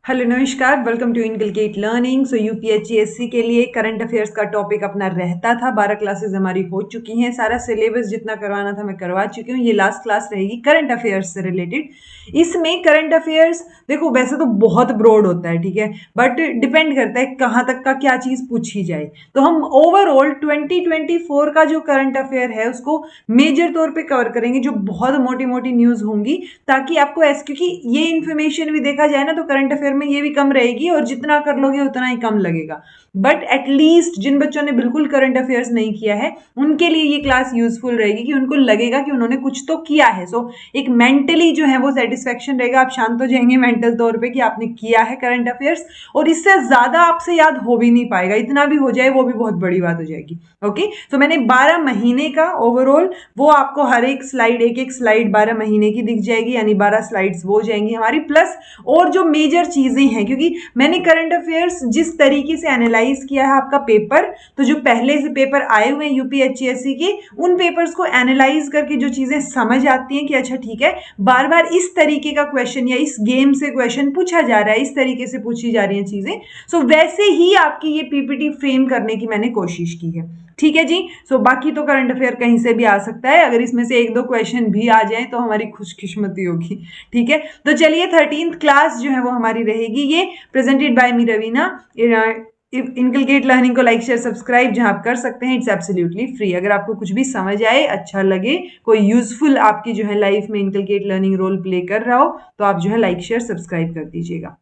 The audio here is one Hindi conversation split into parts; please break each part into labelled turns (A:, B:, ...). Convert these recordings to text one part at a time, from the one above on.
A: हेलो नमस्कार, वेलकम टू इनकलकेट लर्निंग। सो यूपीएचसीएससी के लिए करंट अफेयर्स का टॉपिक अपना रहता था। 12 क्लासेस हमारी हो चुकी हैं। सारा सिलेबस जितना करवाना था मैं करवा चुकी हूँ। ये लास्ट क्लास रहेगी करंट अफेयर्स से रिलेटेड। इसमें करंट अफेयर्स देखो वैसे तो बहुत ब्रॉड होता है, ठीक है, बट डिपेंड करता है कहाँ तक का क्या चीज पूछी जाए। तो हम ओवरऑल 2024 का जो करंट अफेयर है उसको मेजर तौर पे कवर करेंगे, जो बहुत मोटी मोटी न्यूज होंगी, ताकि आपको क्योंकि ये इन्फॉर्मेशन भी देखा जाए ना तो करंट अफेयर में ये भी कम रहेगी और जितना कर लोगे उतना ही कम लगेगा। बट एटलीस्ट जिन बच्चों ने बिल्कुल करंट अफेयर्स नहीं किया है उनके लिए ये क्लास यूजफुल रहेगी कि उनको लगेगा कि उन्होंने कुछ तो किया है। सो एक मेंटली जो है वो सेटिस्फेक्शन रहेगा, आप शांत हो जाएंगे मेंटल तौर पे कि आपने किया है करंट अफेयर्स, और इससे ज्यादा आपसे याद हो भी नहीं पाएगा। इतना भी हो जाए वो भी बहुत बड़ी बात हो जाएगी। ओके, तो मैंने 12 महीने का ओवरऑल, वो आपको हर एक स्लाइड, एक एक स्लाइड 12 महीने की दिख जाएगी, यानी 12 स्लाइड्स वो हो जाएंगी हमारी, प्लस और जो मेजर चीजें हैं, क्योंकि मैंने करंट अफेयर्स जिस तरीके से एनालाइज किया है आपका पेपर, तो जो पहले से पेपर आए हुए हैं यूपीएचसीएससी के, उन पेपर्स को एनालाइज करके जो चीजें समझ आती हैं कि अच्छा ठीक है, बार बार इस तरीके का क्वेश्चन या इस गेम से क्वेश्चन पूछा जा रहा है, इस तरीके से पूछी जा रही हैं चीजें, सो वैसे ही आपकी ये पीपीटी फ्रेम करने की मैंने कोशिश की है। ठीक है जी। सो बाकी तो करंट अफेयर कहीं से भी आ सकता है, अगर इसमें से एक दो क्वेश्चन भी आ जाए तो हमारी खुशकिस्मती होगी। ठीक है, तो चलिए 13th क्लास जो है वो हमारी रहेगी, ये presented by me Raveena. Inculcate learning को लाइक शेयर सब्सक्राइब जहां आप कर सकते हैं, इट्स एब्सोल्युटली फ्री। अगर आपको कुछ भी समझ आए, अच्छा लगे, कोई यूजफुल आपकी जो है लाइफ में इनकलकेट लर्निंग रोल प्ले कर रहा हो, तो आप जो है लाइक शेयर सब्सक्राइब कर दीजिएगा।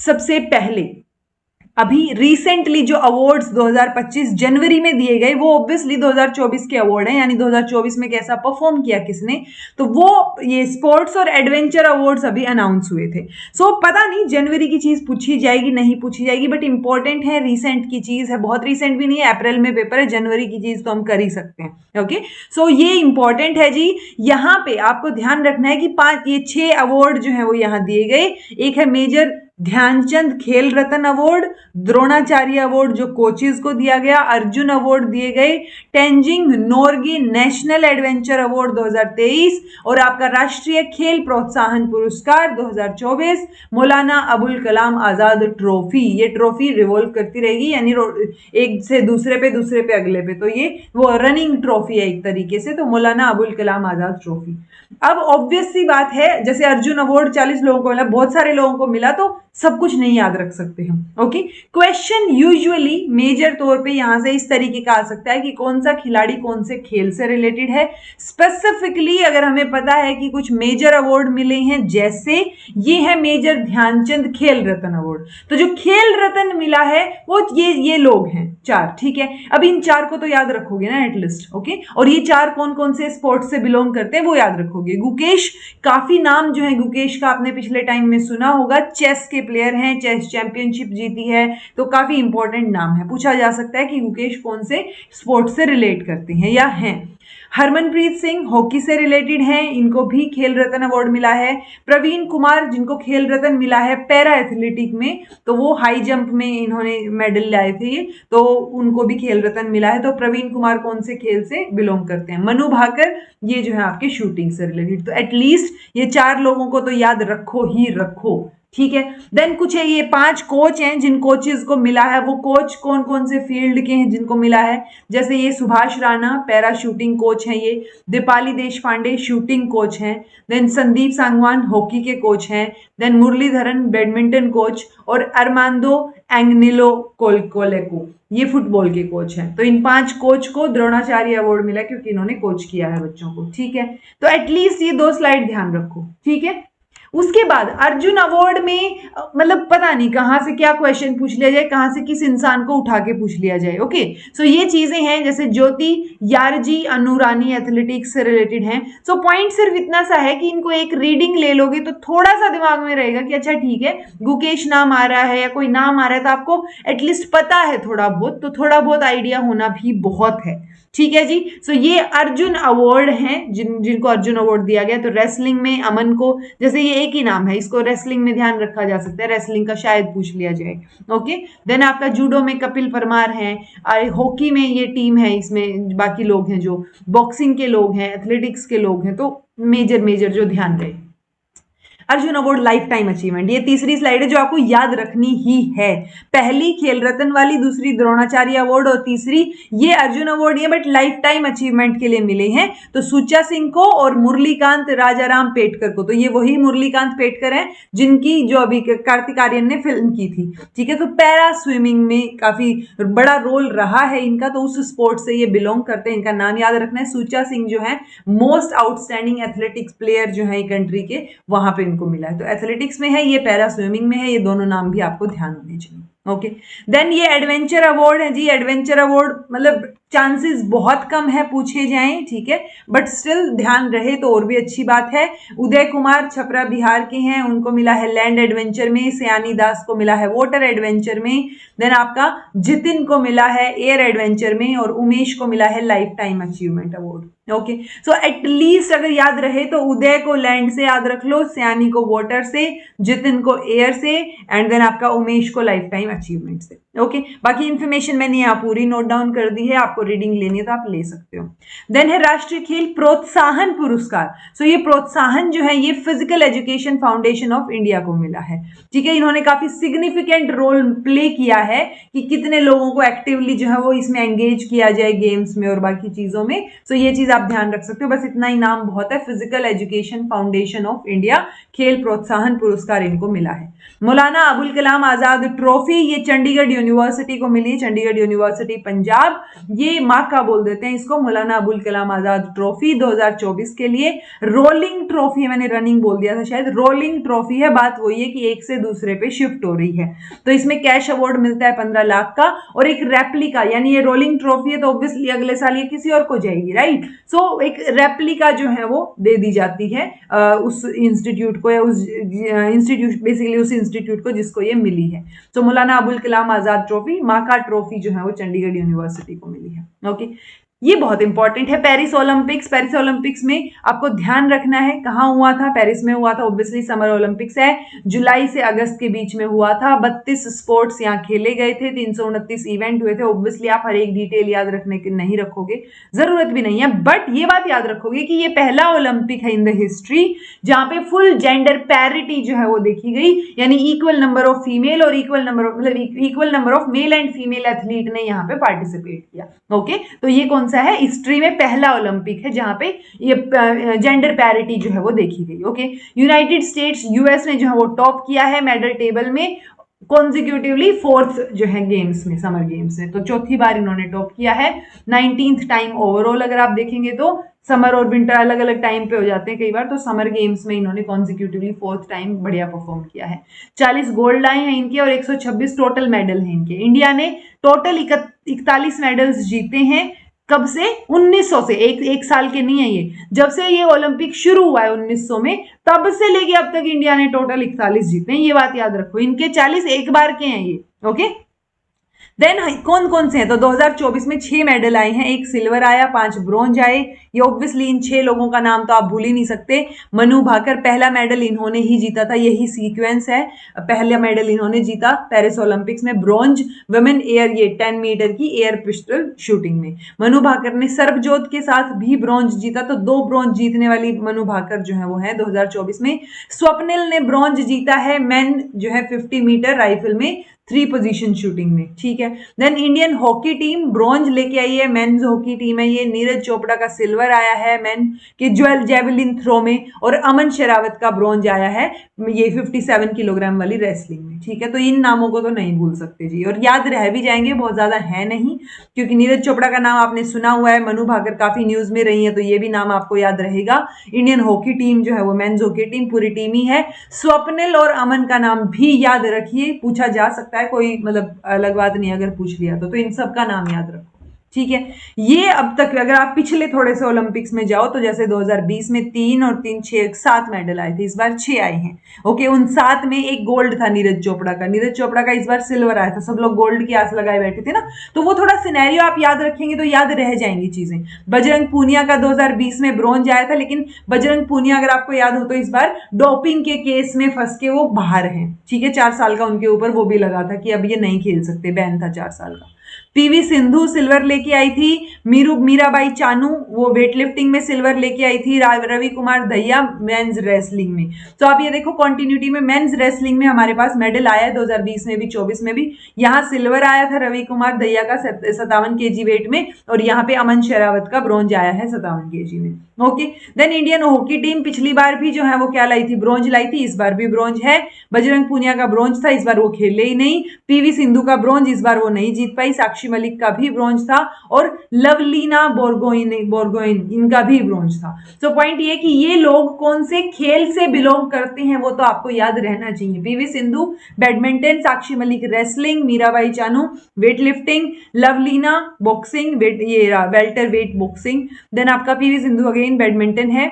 A: सबसे पहले अभी रिसेंटली जो अवार्ड्स 2025 जनवरी में दिए गए वो ऑब्वियसली 2024 के अवार्ड हैं, यानी 2024 में कैसा परफॉर्म किया किसने, तो वो ये स्पोर्ट्स और एडवेंचर अवार्ड्स अभी अनाउंस हुए थे। सो पता नहीं जनवरी की चीज पूछी जाएगी नहीं पूछी जाएगी, बट इंपॉर्टेंट है, रिसेंट की चीज है, बहुत रिसेंट भी नहीं है, अप्रैल में पेपर है, जनवरी की चीज तो हम कर ही सकते हैं। ओके, सो ये इंपॉर्टेंट है जी। यहाँ पे आपको ध्यान रखना है कि ये 6 अवार्ड जो है वो यहाँ दिए गए। एक है मेजर ध्यानचंद खेल रत्न अवार्ड, द्रोणाचार्य अवार्ड जो कोचेस को दिया गया, अर्जुन अवार्ड दिए गए, Tenzing Norgay national adventure award 2023, और आपका राष्ट्रीय खेल प्रोत्साहन पुरस्कार 2024, मौलाना अबुल कलाम आजाद ट्रॉफी। ये ट्रॉफी रिवॉल्व करती रहेगी, यानी एक से दूसरे पे अगले पे, तो ये वो रनिंग ट्रॉफी है एक तरीके से, तो मौलाना अबुल कलाम आजाद ट्रॉफी। अब ऑब्वियस सी बात है, जैसे अर्जुन अवार्ड 40 लोगों को मिला, बहुत सारे लोगों को मिला, तो सब कुछ नहीं याद रख सकते हम। ओके, क्वेश्चन यूजुअली मेजर तौर पे यहां से इस तरीके का आ सकता है कि कौन सा खिलाड़ी कौन से खेल से रिलेटेड है। स्पेसिफिकली अगर हमें पता है कि कुछ मेजर अवार्ड मिले हैं, जैसे ये है मेजर ध्यानचंद खेल रत्न अवार्ड, तो जो खेल रत्न मिला है वो ये लोग हैं 4। ठीक है, अब इन 4 को तो याद रखोगे ना एटलीस्ट। ओके, और ये 4 कौन कौन से स्पोर्ट्स से बिलोंग करते हैं वो याद रखोगे। गुकेश, काफी नाम जो है गुकेश का आपने पिछले टाइम में सुना होगा, चेस के प्लेयर हैं, चेस चैंपियनशिप जीती है, तो काफी इंपॉर्टेंट नाम है। पूछा जा सकता है कि गुकेश कौन से स्पोर्ट्स से रिलेट करते हैं या हैं। हरमनप्रीत सिंह हॉकी से रिलेटेड हैं, इनको भी खेल रत्न अवार्ड मिला है। प्रवीण कुमार जिनको खेल रत्न मिला है पैरा एथलेटिक में, तो वो हाई जंप में इन्होंने मेडल लाए थे, तो उनको भी खेल रत्न मिला है। तो प्रवीण कुमार कौन से खेल से बिलोंग करते हैं। मनु भाकर, ये जो है आपके शूटिंग से रिलेटेड। तो एटलीस्ट ये 4 लोगों को तो याद रखो ही रखो। ठीक है, देन कुछ है, ये 5 कोच हैं जिन कोचेस को मिला है, वो कोच कौन कौन से फील्ड के हैं जिनको मिला है, जैसे ये Subhash Rana para shooting coach हैं, ये दीपाली देश पांडे शूटिंग कोच हैं, देन संदीप सांगवान हॉकी के कोच हैं, देन मुरलीधरन बैडमिंटन कोच, और अरमांदो एंगनिलो कोलेको ये फुटबॉल के कोच हैं। तो इन 5 कोच को द्रोणाचार्य अवार्ड मिला क्योंकि इन्होंने कोच किया है बच्चों को। ठीक है, तो एटलीस्ट ये 2 स्लाइड ध्यान रखो। ठीक है, उसके बाद अर्जुन अवार्ड में मतलब पता नहीं कहां से क्या क्वेश्चन पूछ लिया जाए, कहां से किस इंसान को उठा के पूछ लिया जाए। ओके, सो ये चीजें हैं, जैसे ज्योति यारजी अनुरानी एथलेटिक्स से रिलेटेड हैं। सो पॉइंट सिर्फ इतना सा है कि इनको एक रीडिंग ले लोगे तो थोड़ा सा दिमाग में रहेगा कि अच्छा ठीक है, गुकेश नाम आ रहा है या कोई नाम आ रहा है, तो आपको एटलीस्ट पता है थोड़ा बहुत, तो थोड़ा बहुत आइडिया होना भी बहुत है। ठीक है जी। सो ये अर्जुन अवार्ड हैं जिनको अर्जुन अवार्ड दिया गया। तो रेसलिंग में अमन को, जैसे ये एक ही नाम है, इसको रेसलिंग में ध्यान रखा जा सकता है, रेसलिंग का शायद पूछ लिया जाए। ओके, देन आपका जूडो में कपिल परमार है, हॉकी में ये टीम है, इसमें बाकी लोग हैं जो बॉक्सिंग के लोग हैं, एथलेटिक्स के लोग हैं, तो मेजर जो ध्यान रहे। Arjun award life time achievement, ये तीसरी स्लाइड है जो आपको याद रखनी ही है। पहली खेल रत्न वाली, दूसरी द्रोणाचार्य अवार्ड और तीसरी ये अर्जुन अवार्ड है, बट लाइफ टाइम अचीवमेंट के लिए मिले हैं। तो सुच्चा सिंह को और मुरलीकांत राजाराम पेटकर को, तो ये वही मुरलीकांत पेटकर हैं जिनकी जो अभी कार्तिक आर्यन ने फिल्म की थी। ठीक है, तो पैरा स्विमिंग में काफी बड़ा रोल रहा है इनका, तो उस स्पोर्ट से ये बिलोंग करते हैं। इनका नाम याद रखना है। सुच्चा सिंह जो है मोस्ट आउटस्टैंडिंग एथलेटिक्स प्लेयर जो है कंट्री के, वहां पे इनको मिला है। तो एथलेटिक्स में है, ये पैरा स्विमिंग में है, ये दोनों नाम भी आपको ध्यान होने चाहिए। ओके, देन ये एडवेंचर अवार्ड है जी। एडवेंचर अवार्ड मतलब चांसेस बहुत कम है पूछे जाएं, ठीक है, बट स्टिल ध्यान रहे तो और भी अच्छी बात है। उदय कुमार छपरा बिहार के हैं, उनको मिला है लैंड एडवेंचर में। सयानी दास को मिला है वाटर एडवेंचर में। देन आपका जितिन को मिला है एयर एडवेंचर में और उमेश को मिला है life time achievement award. Okay, so at least अगर याद रहे तो उदय को लैंड से याद रख लो, सयानी को वाटर से, जितिन को एयर से, एंड देन आपका उमेश को लाइफ टाइम अचीवमेंट से। ओके, बाकी इंफॉर्मेशन मैंने यहाँ पूरी नोट डाउन कर दी है, आपको रीडिंग लेनी है तो आप ले सकते हो। देन है राष्ट्रीय खेल प्रोत्साहन पुरस्कार। सो ये प्रोत्साहन जो है ये physical education foundation of India को मिला है। ठीक है, इन्होंने काफी सिग्निफिकेंट रोल प्ले किया है कि कितने लोगों को एक्टिवली जो है वो इसमें एंगेज किया जाए गेम्स में और बाकी चीजों में। सो ये चीज आप ध्यान रख सकते हो, बस इतना ही नाम बहुत है। Physical education foundation of India खेल प्रोत्साहन पुरस्कार इनको मिला है। मौलाना अबुल कलाम आजाद ट्रॉफी, ये चंडीगढ़ यूनिवर्सिटी को मिली, चंडीगढ़ यूनिवर्सिटी पंजाब, ये माका बोल देते हैं इसको, मौलाना अबुल कलाम आजाद ट्रॉफी 2024 के लिए। रोलिंग ट्रॉफी है, मैंने रनिंग बोल दिया था शायद, रोलिंग ट्रॉफी है, बात वही है कि एक से दूसरे पे शिफ्ट हो रही है। तो इसमें कैश अवार्ड मिलता है 15 लाख का और एक रेप्लिका, यानी ये रोलिंग ट्रॉफी है तो ऑब्वियसली अगले साल ये किसी और को जाएगी, राइट। सो एक रेप्लिका जो है वो दे दी जाती है उस इंस्टीट्यूट को, या उस इंस्टीट्यूट बेसिकली उस इंस्टीट्यूट को जिसको ये मिली है। तो मौलाना अबुल कलाम आजाद ट्रॉफी, माका ट्रॉफी जो है वो चंडीगढ़ यूनिवर्सिटी को मिली है। ओके, ये बहुत इंपॉर्टेंट है। पेरिस ओलंपिक्स, पेरिस ओलंपिक्स में आपको ध्यान रखना है कहाँ हुआ था, पेरिस में हुआ था, ऑब्वियसली समर ओलंपिक्स है, जुलाई से अगस्त के बीच में हुआ था। 32 स्पोर्ट्स यहाँ खेले गए थे, 329 इवेंट हुए थे। ऑब्वियसली आप हर एक डिटेल याद रखने के नहीं रखोगे, जरूरत भी नहीं है, बट ये बात याद रखोगे कि ये पहला ओलंपिक है इन द हिस्ट्री जहां पे फुल जेंडर पैरिटी जो है वो देखी गई, यानी इक्वल नंबर ऑफ फीमेल और इक्वल नंबर ऑफ मतलब equal number of male and female athlete ने यहाँ पे पार्टिसिपेट किया। ओके, तो ये कौन सा है, हिस्ट्री में पहला ओलंपिक है जहां पे ये जेंडर पैरिटी जो है वो देखी गई। ओके, यूनाइटेड स्टेट्स यूएस ने जो है वो टॉप किया है मेडल टेबल में कॉन्जिक्यूटिवली, फोर्थ जो है गेम्स में, समर गेम्स में, तो चौथी बार इन्होंने टॉप किया है। 19th टाइम ओवरऑल अगर आप देखेंगे तो समर और विंटर अलग अलग टाइम पे हो जाते हैं कई बार, तो समर गेम्स में इन्होंने कॉन्जिक्यूटिवली 4th टाइम बढ़िया परफॉर्म किया है। 40 गोल्ड आए हैं इनके और 126 टोटल मेडल हैं इनके। इंडिया ने टोटल 41 मेडल्स जीते हैं। कब से, 1900 से, एक साल के नहीं है ये, जब से ये ओलंपिक शुरू हुआ है 1900 में, तब से लेके अब तक इंडिया ने टोटल 41 जीते हैं, ये बात याद रखो। इनके 40 एक बार के हैं ये। ओके, देन कौन कौन से हैं, तो 2024 में 6 मेडल आए हैं, 1 सिल्वर आया, 5 ब्रॉन्ज आए। ये ऑब्वियसली इन 6 लोगों का नाम तो आप भूल ही नहीं सकते। मनु भाकर, पहला मेडल इन्होंने ही जीता था, यही सीक्वेंस है, पहला मेडल इन्होंने जीता पेरिस ओलंपिक्स में, ब्रॉन्ज वुमेन एयर, ये 10 मीटर की एयर पिस्टल शूटिंग में। मनु भाकर ने सर्बजोत के साथ भी ब्रॉन्ज जीता, तो 2 ब्रॉन्ज जीतने वाली मनु भाकर जो है वो है 2024 में। स्वप्निल ने ब्रॉन्ज जीता है मेन जो है 50 मीटर राइफल में 3 पोजीशन शूटिंग में, ठीक है। Then Indian hockey team bronze लेके आई है, मेंस हॉकी टीम है ये। नीरज चोपड़ा का सिल्वर आया है मेन के ज्वेल जेवलिन थ्रो में, और अमन शेरावत का ब्रॉन्ज आया है ये 57 किलोग्राम वाली रेसलिंग में, ठीक है। तो इन नामों को तो नहीं भूल सकते जी, और याद रह भी जाएंगे, बहुत ज्यादा है नहीं, क्योंकि नीरज चोपड़ा का नाम आपने सुना हुआ है, मनु भाकर काफी न्यूज में रही है, तो ये भी नाम आपको याद रहेगा। इंडियन हॉकी टीम जो है वो मेंस हॉकी टीम पूरी टीम ही है। स्वप्निल और अमन का नाम भी याद रखिए, पूछा जा सकता है, कोई मतलब अलग बात नहीं अगर पूछ लिया तो इन सब का नाम याद रखो, ठीक है। ये अब तक अगर आप पिछले थोड़े से ओलंपिक्स में जाओ तो जैसे 2020 में 3 और 3 6 7 मेडल आए थे, इस बार 6 आए हैं। ओके, उन 7 में एक गोल्ड था नीरज चोपड़ा का, नीरज चोपड़ा का इस बार सिल्वर आया था, सब लोग गोल्ड की आस लगाए बैठे थे ना, तो वो थोड़ा सिनेरियो आप याद रखेंगे तो याद रह जाएंगी चीजें। बजरंग पूनिया का 2020 में ब्रॉन्ज आया था, लेकिन बजरंग पूनिया अगर आपको याद हो तो इस बार डोपिंग के केस में फंस के वो बाहर हैं, ठीक है। 4 साल का उनके ऊपर वो भी लगा था कि अब ये नहीं खेल सकते, बैन था 4 साल का। पीवी सिंधु सिल्वर लेके आई थी, मीराबाई चानू वो वेट लिफ्टिंग में सिल्वर लेके आई थी, रवि कुमार दहिया मेंस रेसलिंग में। तो आप ये देखो कंटिन्यूटी में मेंस रेसलिंग में हमारे पास मेडल आया है 2020 में भी 24 में भी। यहाँ सिल्वर आया था रवि कुमार दहिया का 57 kg वेट में, और यहाँ पे अमन शेरावत का ब्रॉन्ज आया है 57 kg में। Okay, then Indian hockey team पिछली बार भी जो है वो क्या लाई थी, ब्रॉन्ज लाई थी, इस बार भी ब्रॉन्ज है। बजरंग पूनिया का ब्रॉन्ज था, इस बार वो खेले ही नहीं। पीवी सिंधु का ब्रॉन्ज इस बार वो नहीं जीत पाई। साक्षी मलिक का भी ब्रॉन्ज था, और लवलीना बोरगोइन इनका भी ब्रॉन्ज था। तो पॉइंट ये कि ये लोग कौन से खेल से बिलोंग करते हैं वो तो आपको याद रहना चाहिए। PV Sindhu badminton, Sakshi Malik wrestling, Mirabai Chanu weight lifting, Lovlina boxing welterweight boxing. Then आपका पीवी सिंधु अगेन बैडमिंटन है,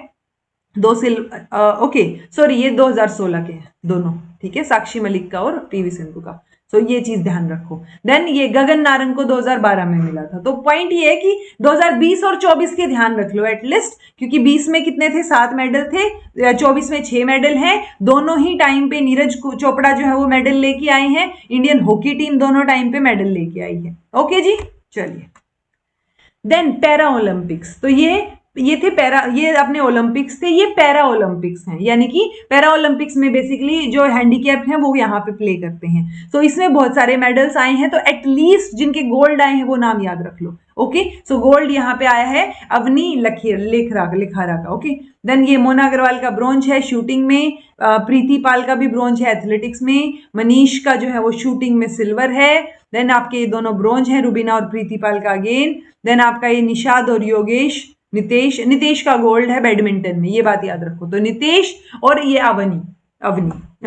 A: ओके सॉरी ये 2016 के हैं दोनों, ठीक है, साक्षी मलिक का और पीवी सिंधु का। तो ये चीज ध्यान रखो। देन ये गगन नारंग को 2012 में मिला था। तो पॉइंट ये है कि 2020 और 24 के ध्यान रख लो एटलीस्ट, क्योंकि 20 में कितने थे, 7 मेडल थे, 24 में 6 मेडल हैं। दोनों ही टाइम पे नीरज चोपड़ा जो है वो मेडल लेके आए हैं। इंडियन हॉकी टीम दोनों टाइम पे मेडल लेके आई है। ओके जी, चलिए। देन पैरा ओलंपिक्स, तो ये थे ये अपने ओलंपिक्स थे, ये पैरा ओलंपिक्स हैं, यानी कि पैरा ओलंपिक्स में बेसिकली जो हैंडीकैप हैं वो यहाँ पे प्ले करते हैं। तो इसमें बहुत सारे मेडल्स आए हैं, तो एटलीस्ट जिनके गोल्ड आए हैं वो नाम याद रख लो। ओके, सो गोल्ड यहाँ पे आया है अवनी लिखारा का। ओके, देन ये मोना अग्रवाल का ब्रॉन्ज है शूटिंग में, प्रीति पाल का भी ब्रॉन्ज है एथलेटिक्स में, मनीष का जो है वो शूटिंग में सिल्वर है। देन आपके ये दोनों ब्रॉन्ज हैं, रुबीना और प्रीति पाल का अगेन। देन आपका ये निषाद और योगेश, नितेश का गोल्ड है बैडमिंटन में, ये बात याद रखो। तो नितेश और ये अवनी।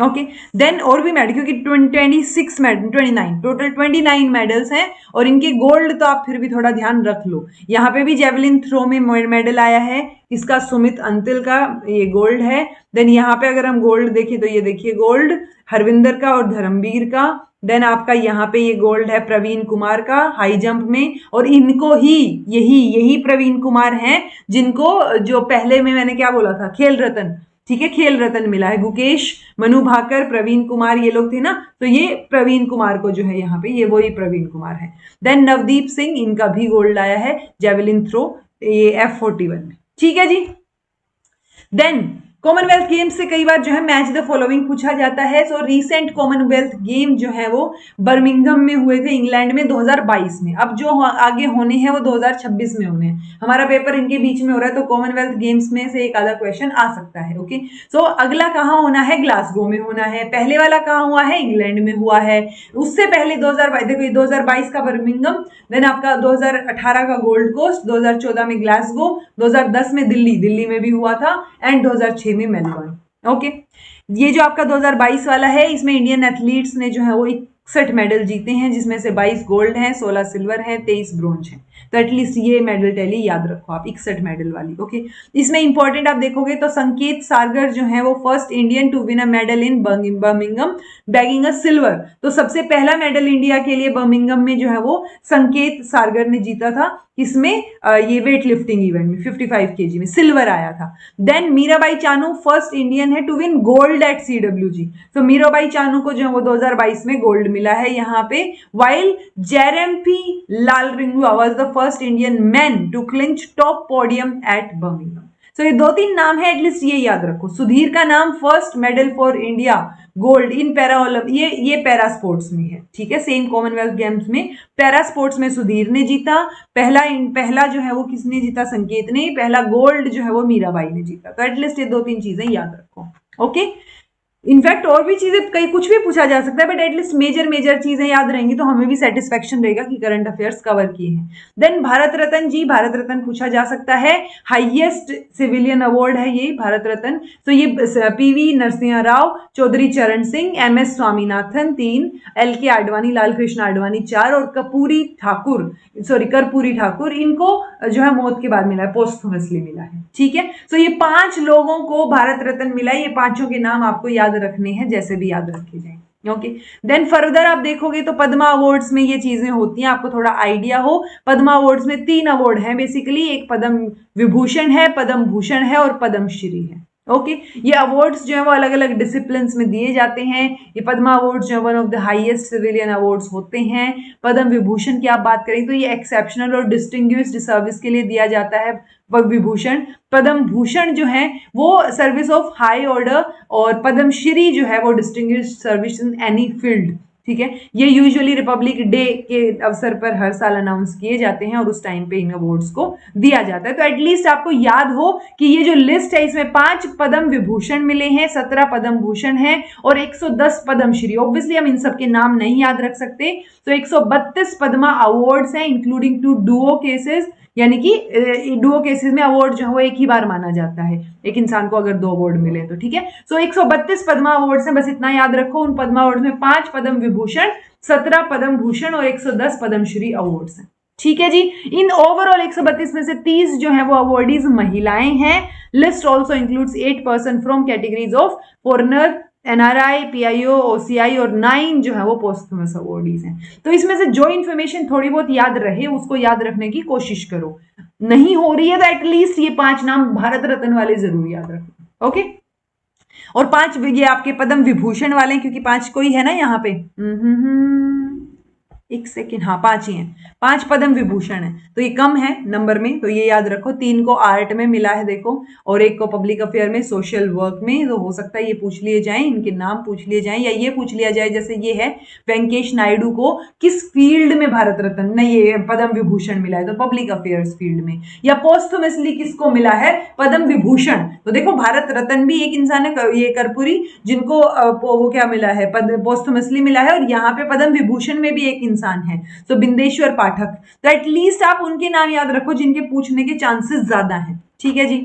A: ओके, देन और भी मेडल, क्योंकि 29 टोटल 29 मेडल्स हैं, और इनके गोल्ड तो आप फिर भी थोड़ा ध्यान रख लो। यहाँ पे भी जेवलिन थ्रो में मेडल आया है, इसका सुमित अंतिल का ये गोल्ड है। देन यहाँ पे अगर हम गोल्ड देखें तो ये देखिए गोल्ड हरविंदर का और धर्मवीर का। देन आपका यहाँ पे ये गोल्ड है प्रवीण कुमार का हाई जंप में, और इनको ही यही प्रवीण कुमार हैं जिनको जो पहले में मैंने क्या बोला था, खेल रत्न, ठीक है, खेल रत्न मिला है। गुकेश, मनु भाकर, प्रवीण कुमार ये लोग थे ना, तो ये प्रवीण कुमार को जो है यहाँ पे ये वही प्रवीण कुमार है। देन नवदीप सिंह, इनका भी गोल्ड आया है जेवलिन थ्रो, ये F41 में, ठीक है जी। देन कॉमनवेल्थ गेम्स से कई बार जो है मैच द फॉलोइंग पूछा जाता है। सो रीसेंट कॉमनवेल्थ गेम जो है वो बर्मिंघम में हुए थे इंग्लैंड में 2022 में। अब जो आगे होने हैं वो 2026 में होने हैं। हमारा पेपर इनके बीच में हो रहा है, तो कॉमनवेल्थ गेम्स में से एक आधा क्वेश्चन आ सकता है। ओके, सो अगला कहाँ होना है, ग्लासगो में होना है। पहले वाला कहाँ हुआ है, इंग्लैंड में हुआ है। उससे पहले 2022 का बर्मिंघम, देन आपका 2018 का गोल्ड कोस्ट, 2014 में ग्लासगो, 2010 में दिल्ली में भी हुआ था, एंड 2006 में मेलबर्न। ओके, ये जो आपका 2022 वाला है, इसमें इंडियन एथलीट्स ने जो है वो 61 मेडल जीते हैं, जिसमें से 22 गोल्ड हैं, 16 सिल्वर हैं, 23 ब्रोंज हैं। तो एटलीस्ट ये मेडल टैली याद रखो आप, 61 मेडल वाली। ओके, इसमें इंपॉर्टेंट आप देखोगे तो संकेत सागर जो है वो first Indian to win a medal in Birmingham bagging a silver. तो सबसे पहला मेडल इंडिया के लिए बर्मिंघम में जो है वो संकेत सागर ने जीता था। इसमें ये वेट लिफ्टिंग इवेंट में 55 kg में सिल्वर आया था। Then Mirabai Chanu first Indian है to win gold at CWG। तो मीराबाई चानू को जो है वो 2022 में गोल्ड मिला है यहाँ पे। While Jeremy Lalrinnunga was the first Indian man to clinch top podium at Birmingham. तो ये 2-3 नाम है, एटलीस्ट ये याद रखो। सुधीर का नाम first medal for India gold in para Olympic, ये पैरा स्पोर्ट्स में है, ठीक है, सेम कॉमनवेल्थ गेम्स में पैरा स्पोर्ट्स में सुधीर ने जीता। पहला जो है वो किसने जीता, संकेत ने। पहला गोल्ड जो है वो मीराबाई ने जीता। तो एटलीस्ट ये 2-3 चीजें याद रखो। ओके, इनफैक्ट और भी चीजें कई कुछ भी पूछा जा सकता है, बट एटलीस्ट मेजर चीजें याद रहेंगी तो हमें भी सेटिस्फेक्शन रहेगा कि करंट अफेयर्स कवर किए हैं। देन भारत रत्न जी, भारत रत्न पूछा जा सकता है। हाईएस्ट सिविलियन अवार्ड है ये भारत रत्न। तो ये PV नरसिंह राव, चौधरी चरण सिंह, MS स्वामीनाथन 3, LK आडवाणी, लाल कृष्ण आडवाणी 4, और कर्पूरी ठाकुर इनको जो है मौत के बाद मिला है, पोस्टह्यूमसली मिला है, ठीक है। तो ये 5 लोगों को भारत रत्न मिला है। ये 5 के नाम आपको याद रखने हैं, जैसे भी याद रखे जाए। ओके, देन फर्दर आप देखोगे तो पद्मा अवार्ड्स में ये चीजें होती हैं, आपको थोड़ा आइडिया हो। पद्मा अवार्ड्स में 3 अवार्ड हैं बेसिकली, एक पद्म विभूषण है, पद्म भूषण है और पद्म श्री है। ओके ये अवार्ड्स जो है वो अलग अलग डिसिप्लिन्स में दिए जाते हैं। ये पद्मा अवार्ड्स जो है one of the highest civilian awards होते हैं। पद्म विभूषण की आप बात करें तो ये एक्सेप्शनल और डिस्टिंग्विश्ड सर्विस के लिए दिया जाता है पद्म विभूषण। पद्म भूषण जो है वो सर्विस ऑफ हाई ऑर्डर, और पद्म श्री जो है वो distinguished service in any field. ठीक है, ये यूजुअली रिपब्लिक डे के अवसर पर हर साल अनाउंस किए जाते हैं और उस टाइम पे इन अवार्ड्स को दिया जाता है। तो एटलीस्ट आपको याद हो कि ये जो लिस्ट है इसमें 5 पद्म विभूषण मिले हैं, 17 पद्म भूषण है और 110 पद्म श्री। ऑब्वियसली हम इन सबके नाम नहीं याद रख सकते, तो 132 पद्मा अवार्ड्स हैं इंक्लूडिंग 2 डुओ केसेस, यानी कि डुओ केसेस में अवार्ड जो है वो एक ही बार माना जाता है, एक इंसान को अगर 2 अवार्ड मिले तो। ठीक है, सो 132 पद्मा अवार्ड्स हैं, बस इतना याद रखो। उन पद्मा अवार्ड्स में 5 पद्म विभूषण, 17 पद्म भूषण और 110 पद्मश्री अवार्ड्स हैं। ठीक है जी, इन ओवरऑल 132 में से 30 जो है वो अवार्डीज महिलाएं हैं। List also includes 8 person from categories of foreigner, NRI, PIO, OCI और 9 जो है वो पोस्टमस अवार्डीज हैं। तो इसमें से जो इन्फॉर्मेशन थोड़ी बहुत याद रहे उसको याद रखने की कोशिश करो, नहीं हो रही है तो एटलीस्ट ये 5 नाम भारत रत्न वाले जरूर याद रखो। ओके, और 5 ये आपके पद्म विभूषण वाले, क्योंकि 5 कोई है ना यहाँ पे। एक सेकेंड, हाँ 5 ही हैं, 5 पद्म विभूषण है, तो ये कम है नंबर में, तो ये याद रखो। 3 को आर्ट में मिला है देखो, और 1 को पब्लिक अफेयर में, सोशल वर्क में। तो हो सकता है ये पूछ लिए जाए, इनके नाम पूछ लिए जाए, या ये पूछ लिया जाए जैसे ये है वेंकटेश नायडू को किस फील्ड में भारत रत्न नहीं ये पद्म विभूषण मिला है, तो पब्लिक अफेयर्स फील्ड में। या पोस्टमसली किसको मिला है पद्म विभूषण, तो देखो भारत रत्न भी एक इंसान है, ये कर्पूरी, जिनको वो क्या मिला है, पोस्टमसली मिला है, और यहाँ पे पद्म विभूषण में भी एक इंसान है, तो बिंदेश्वर पाठक। तो एटलीस्ट आप उनके नाम याद रखो जिनके पूछने के चांसेस ज्यादा हैं। ठीक है जी।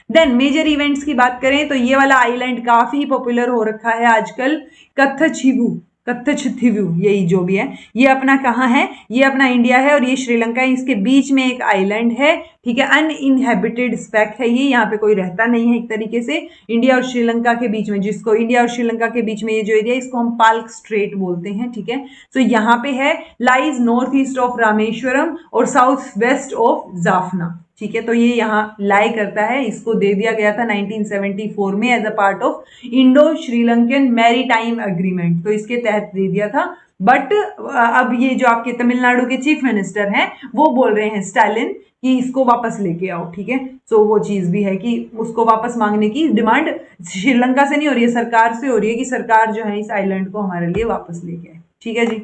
A: देन मेजर इवेंट्स की बात करें तो ये वाला आइलैंड काफी पॉपुलर हो रखा है आजकल, कथछिवु, कथछिवु, यही जो भी है, ये अपना कहाँ है, ये अपना इंडिया है और ये श्रीलंका है, इसके बीच में एक आइलैंड है। ठीक है, अनइनहेबिटेड स्पेक है ये, यहाँ पे कोई रहता नहीं है एक तरीके से। इंडिया और श्रीलंका के बीच में, जिसको इंडिया और श्रीलंका के बीच में ये जो एरिया है इसको हम पाल्क स्ट्रेट बोलते हैं। ठीक है, तो यहाँ पे है, lies north east of Rameswaram और साउथ वेस्ट ऑफ जाफना। ठीक है, तो ये यहाँ लाई करता है, इसको दे दिया गया था 1974 में as a part of Indo Sri Lankan maritime agreement, तो इसके तहत दे दिया था। बट अब ये जो आपके तमिलनाडु के चीफ मिनिस्टर हैं वो बोल रहे हैं स्टालिन कि इसको वापस लेके आओ। ठीक है, तो वो चीज भी है कि उसको वापस मांगने की डिमांड श्रीलंका से नहीं हो रही है, सरकार से हो रही है कि सरकार जो है इस आइलैंड को हमारे लिए वापस लेके आए। ठीक है जी।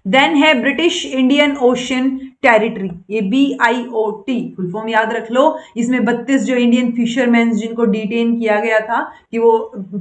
A: देन है ब्रिटिश इंडियन ओशन टेरिटरी, ये BIOT फुल फॉर्म याद रख लो। इसमें 32 जो इंडियन फिशरमैन जिनको डिटेन किया गया था कि वो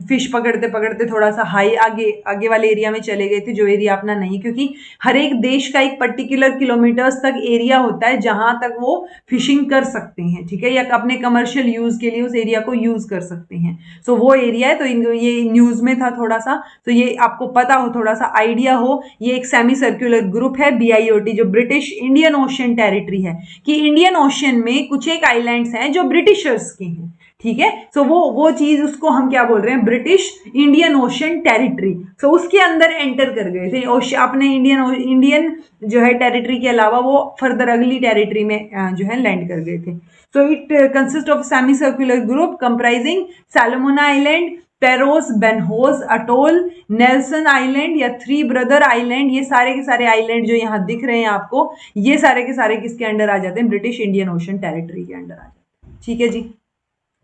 A: फिश पकड़ते पकड़ते थोड़ा सा हाई आगे वाले एरिया में चले गए थे, जो एरिया अपना नहीं, क्योंकि हर एक देश का एक पर्टिकुलर किलोमीटर्स तक एरिया होता है जहां तक वो फिशिंग कर सकते हैं। ठीक है, या अपने कमर्शियल यूज के लिए उस एरिया को यूज कर सकते हैं। सो वो एरिया है, तो ये न्यूज में था थोड़ा सा, तो ये आपको पता हो, थोड़ा सा आइडिया हो। ये एक सेमी सर्कुलर ग्रुप है BIOT, जो ब्रिटिश इंडियन ओशन टेरिटरी है, कि इंडियन ओशन में कुछ एक आइलैंड्स हैं जो ब्रिटिशर्स के हैं। ठीक है, सो वो चीज, उसको हम क्या बोल रहे हैं, ब्रिटिश इंडियन ओशन टेरिटरी। सो उसके अंदर एंटर कर गए थे अपने इंडियन जो है टेरिटरी के अलावा, वो फर्दर अगली टेरिटरी में जो है लैंड कर गए थे। So it consist of semi circular group comprising Salomon island, Peros Banhos atoll, Nelson island या थ्री ब्रदर आइलैंड। ये सारे के सारे आइलैंड जो यहाँ दिख रहे हैं आपको, ये सारे के सारे किसके अंडर आ जाते हैं, ब्रिटिश इंडियन ओशन टेरिटरी के अंडर आ जाते हैं। ठीक है जी।